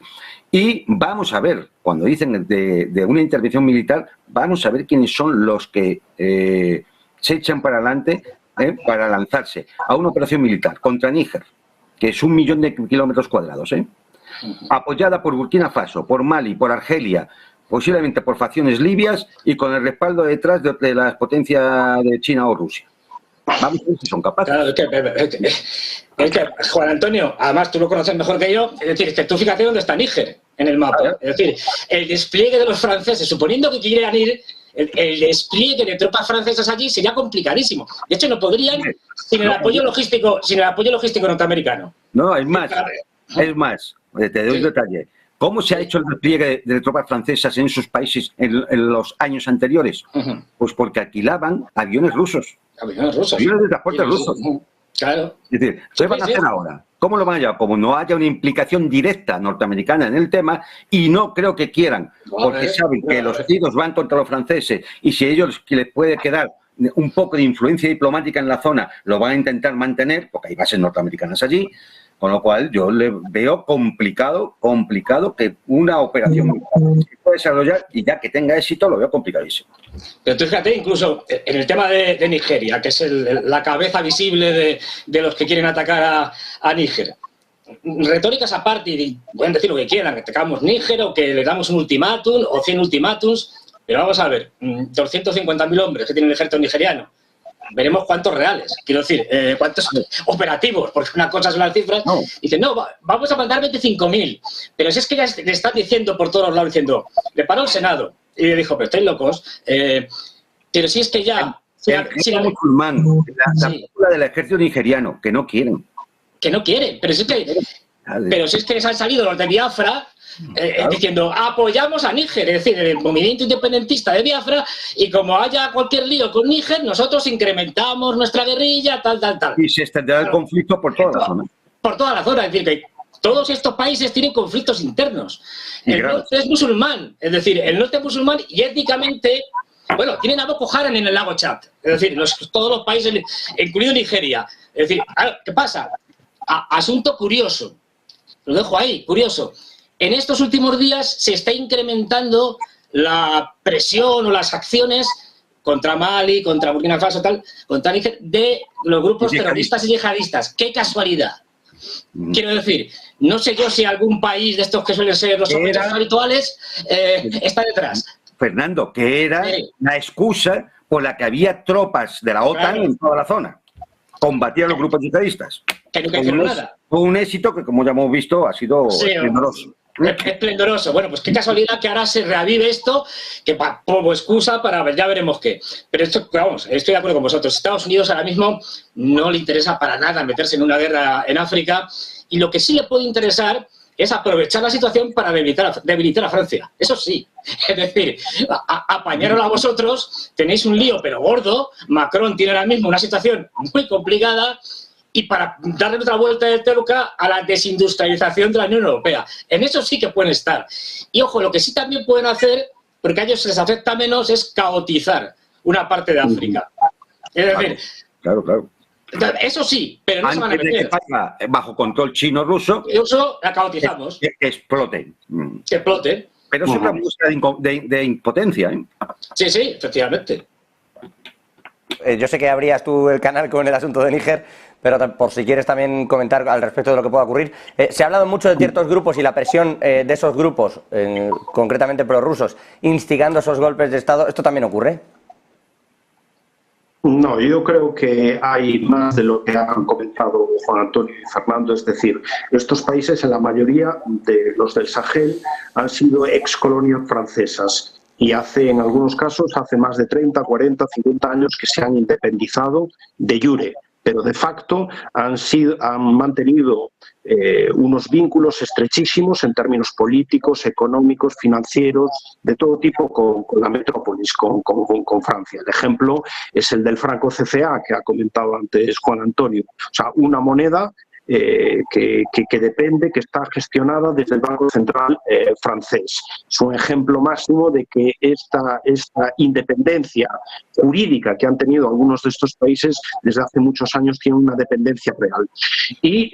Y vamos a ver, cuando dicen de una intervención militar, vamos a ver quiénes son los que se echan para adelante para lanzarse a una operación militar contra Níger, que es 1 millón de kilómetros cuadrados, apoyada por Burkina Faso, por Mali, por Argelia, posiblemente por facciones libias y con el respaldo detrás de las potencias de China o Rusia. Vamos a ver si son capaces. Claro, es que, Juan Antonio, además tú lo conoces mejor que yo, es decir, que tú fíjate dónde está Níger. en el mapa. Es decir, el despliegue de los franceses, suponiendo que quieran ir, el despliegue de tropas francesas allí sería complicadísimo. De hecho, no podrían sin el apoyo logístico norteamericano. No, es más, te doy un detalle. ¿Cómo se ha hecho el despliegue de tropas francesas en sus países en los años anteriores? Pues porque alquilaban aviones rusos. Aviones rusos. Aviones de transporte rusos. Claro. Es decir, ¿qué van a hacer ahora? ¿Cómo lo van a llevar? Como no haya una implicación directa norteamericana en el tema, y no creo que quieran, porque saben que los heridos van contra los franceses, y si ellos les puede quedar un poco de influencia diplomática en la zona, lo van a intentar mantener, porque hay bases norteamericanas allí, con lo cual yo le veo complicado que una operación se pueda desarrollar, y ya que tenga éxito lo veo complicadísimo. Pero tú fíjate, incluso en el tema de Nigeria, que es la cabeza visible de los que quieren atacar a Níger. Retóricas aparte, y pueden decir lo que quieran, que atacamos Níger o que le damos un ultimátum o 100 ultimátums, pero vamos a ver, 250.000 hombres que tiene el ejército nigeriano. Veremos cuántos reales, quiero decir, cuántos operativos, porque una cosa son las cifras. No. Dicen, no, vamos a mandar 25.000. Pero si es que ya le están diciendo por todos los lados, diciendo, le paró el Senado y le dijo, pero estáis locos. Pero si es que ya... la musulmán, la cúpula del ejército nigeriano, que no quieren. Que no quieren, pero si es que les han salido los de Biafra... diciendo, apoyamos a Níger, es decir, el movimiento independentista de Biafra, y como haya cualquier lío con Níger, nosotros incrementamos nuestra guerrilla, tal. Y se extenderá el conflicto por toda la zona. Por toda la zona, es decir, que todos estos países tienen conflictos internos. El norte es musulmán, es decir, el norte es musulmán y étnicamente, bueno, tienen a Boko Haram en el lago Chad, es decir, todos los países, incluido Nigeria. Es decir, ¿qué pasa? Asunto curioso, lo dejo ahí, curioso. En estos últimos días se está incrementando la presión o las acciones contra Mali, contra Burkina Faso, contra Níger, de los grupos terroristas y yihadistas. ¡Qué casualidad! Quiero decir, no sé yo si algún país de estos que suelen ser los sospechosos habituales está detrás. Fernando, que era la excusa por la que había tropas de la OTAN en toda la zona. Combatían los grupos yihadistas. Que nunca hicieron nada. Fue un éxito que, como ya hemos visto, ha sido esplendoroso. Esplendoroso. Bueno, pues qué casualidad que ahora se reavive esto, que como excusa para ver, ya veremos qué. Pero esto, vamos, estoy de acuerdo con vosotros. Estados Unidos ahora mismo no le interesa para nada meterse en una guerra en África, y lo que sí le puede interesar es aprovechar la situación para debilitar a Francia. Eso sí. Es decir, apañaros a vosotros, tenéis un lío pero gordo, Macron tiene ahora mismo una situación muy complicada, y para darle otra vuelta de tuerca a la desindustrialización de la Unión Europea. En eso sí que pueden estar. Y ojo, lo que sí también pueden hacer, porque a ellos les afecta menos, es caotizar una parte de África. Es decir... Claro. Eso sí, pero no se van a meter. Antes de que pasa bajo control chino-ruso... Eso la caotizamos. Que exploten. Que exploten. Pero siempre en busca de impotencia. Sí, efectivamente. Yo sé que abrías tú el canal con el asunto de Níger, pero por si quieres también comentar al respecto de lo que pueda ocurrir. Se ha hablado mucho de ciertos grupos y la presión de esos grupos, concretamente prorrusos, instigando esos golpes de Estado. ¿Esto también ocurre? No, yo creo que hay más de lo que han comentado Juan Antonio y Fernando. Es decir, estos países, en la mayoría de los del Sahel, han sido excolonias francesas. Y en algunos casos, hace más de 30, 40, 50 años que se han independizado de jure, pero de facto han mantenido unos vínculos estrechísimos en términos políticos, económicos, financieros, de todo tipo con la metrópolis, con Francia. El ejemplo es el del franco CFA, que ha comentado antes Juan Antonio. O sea, una moneda que depende, que está gestionada desde el Banco Central francés. Es un ejemplo máximo de que esta independencia jurídica que han tenido algunos de estos países desde hace muchos años tiene una dependencia real. Y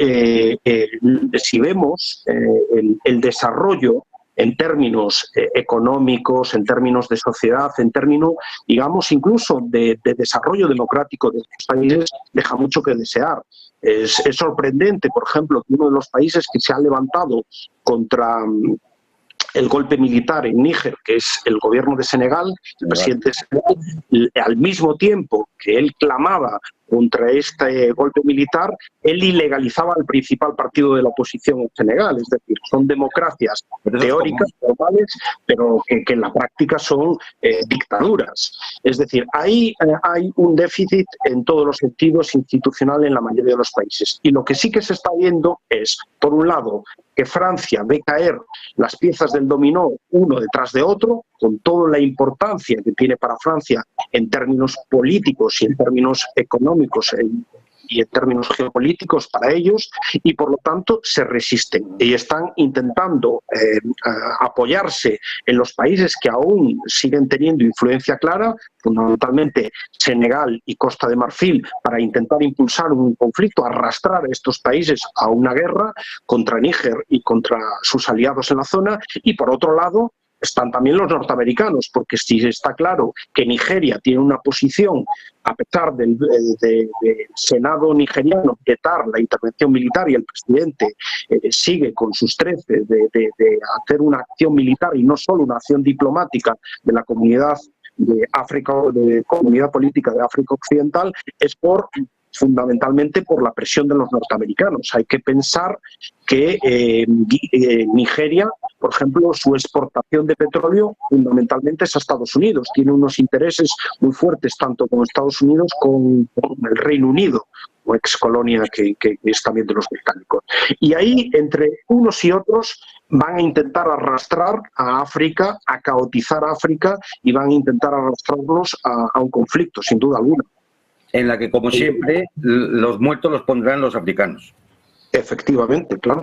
si vemos el desarrollo en términos económicos, en términos de sociedad, en términos, digamos, incluso de desarrollo democrático de estos países, deja mucho que desear. Es sorprendente, por ejemplo, que uno de los países que se ha levantado contra el golpe militar en Níger, que es el gobierno de Senegal, el presidente de Senegal, al mismo tiempo que él clamaba contra este golpe militar, él ilegalizaba al principal partido de la oposición en Senegal. Es decir, son democracias teóricas, normales, pero que en la práctica son dictaduras. Es decir, ahí hay un déficit en todos los sentidos institucional en la mayoría de los países. Y lo que sí que se está viendo es, por un lado, que Francia ve caer las piezas del dominó uno detrás de otro, con toda la importancia que tiene para Francia en términos políticos y en términos económicos y en términos geopolíticos para ellos, y por lo tanto se resisten y están intentando apoyarse en los países que aún siguen teniendo influencia clara, fundamentalmente Senegal y Costa de Marfil, para intentar impulsar un conflicto, arrastrar a estos países a una guerra contra Níger y contra sus aliados en la zona, y por otro lado están también los norteamericanos, porque si está claro que Nigeria tiene una posición, a pesar del Senado nigeriano vetar la intervención militar y el presidente sigue con sus 13 de hacer una acción militar y no solo una acción diplomática de la comunidad de África, de Comunidad Política de África Occidental, es fundamentalmente por la presión de los norteamericanos. Hay que pensar que Nigeria, por ejemplo, su exportación de petróleo fundamentalmente es a Estados Unidos. Tiene unos intereses muy fuertes tanto con Estados Unidos como con el Reino Unido, o ex colonia que es también de los británicos. Y ahí, entre unos y otros, van a intentar arrastrar a África, a caotizar África, y van a intentar arrastrarlos a un conflicto, sin duda alguna. En la que, como siempre, los muertos los pondrán los africanos. Efectivamente, claro.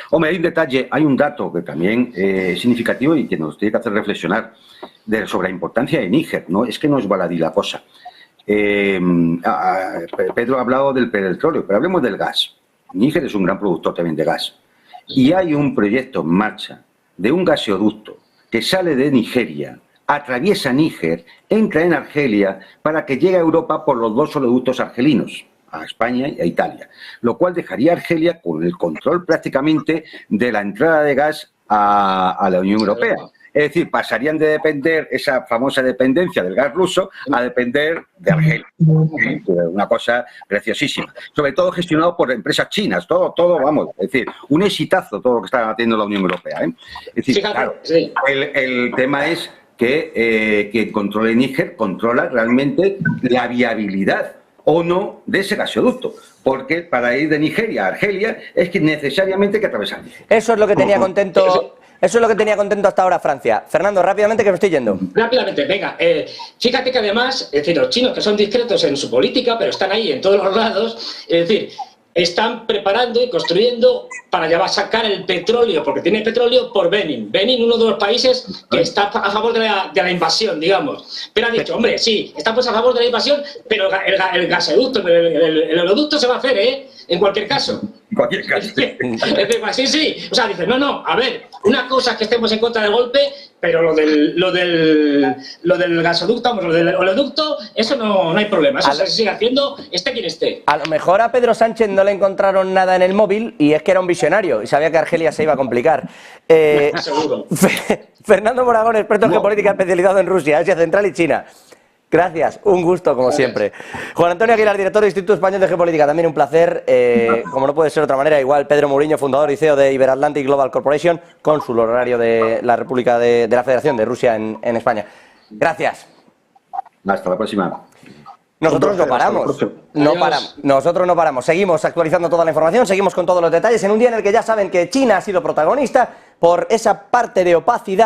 Hombre, hay un detalle, hay un dato que también es significativo y que nos tiene que hacer reflexionar sobre la importancia de Níger, ¿no? Es que no es baladí la cosa. Pedro ha hablado del petróleo, pero hablemos del gas. Níger es un gran productor también de gas. Y hay un proyecto en marcha de un gasoducto que sale de Nigeria, atraviesa Níger, entra en Argelia para que llegue a Europa por los dos oleoductos argelinos, a España y a Italia, lo cual dejaría a Argelia con el control prácticamente de la entrada de gas a la Unión Europea. Es decir, pasarían de depender, esa famosa dependencia del gas ruso, a depender de Argelia. Una cosa preciosísima. Sobre todo gestionado por empresas chinas. Todo, vamos, es decir, un exitazo todo lo que está haciendo la Unión Europea. Es decir, claro, el tema es que quien controle Níger controla realmente la viabilidad o no de ese gasoducto, porque para ir de Nigeria a Argelia es que necesariamente hay que atravesar Níger. Eso es lo que tenía contento. Eso es lo que tenía contento hasta ahora Francia. Fernando, rápidamente, que me estoy yendo. Rápidamente, venga. Fíjate que además, es decir, los chinos, que son discretos en su política, pero están ahí en todos los lados, es decir, están preparando y construyendo para ya sacar el petróleo, porque tiene petróleo, por Benin. Benin, uno de los países que está a favor de la invasión, digamos. Pero ha dicho, hombre, sí, estamos a favor de la invasión, pero el gasoducto, el oleoducto se va a hacer, en cualquier caso. En cualquier caso. Sí. O sea, dice, no, a ver, una cosa es que estemos en contra del golpe, pero lo del gasoducto, vamos, lo del oleoducto, eso no hay problema. Eso se sigue haciendo, esté quien esté. A lo mejor a Pedro Sánchez no le encontraron nada en el móvil y es que era un visionario y sabía que Argelia se iba a complicar. Seguro. Fernando Moragón, experto en geopolítica especializado en Rusia, Asia Central y China. Gracias, un gusto como siempre. Juan Antonio Aguilar, director del Instituto Español de Geopolítica, también un placer. Como no puede ser de otra manera, igual Pedro Mourinho, fundador y CEO de Iberatlantic Global Corporation, cónsul honorario de la República de la Federación de Rusia en España. Gracias. Hasta la próxima. Nosotros no paramos. Nosotros no paramos. Seguimos actualizando toda la información, seguimos con todos los detalles en un día en el que ya saben que China ha sido protagonista por esa parte de opacidad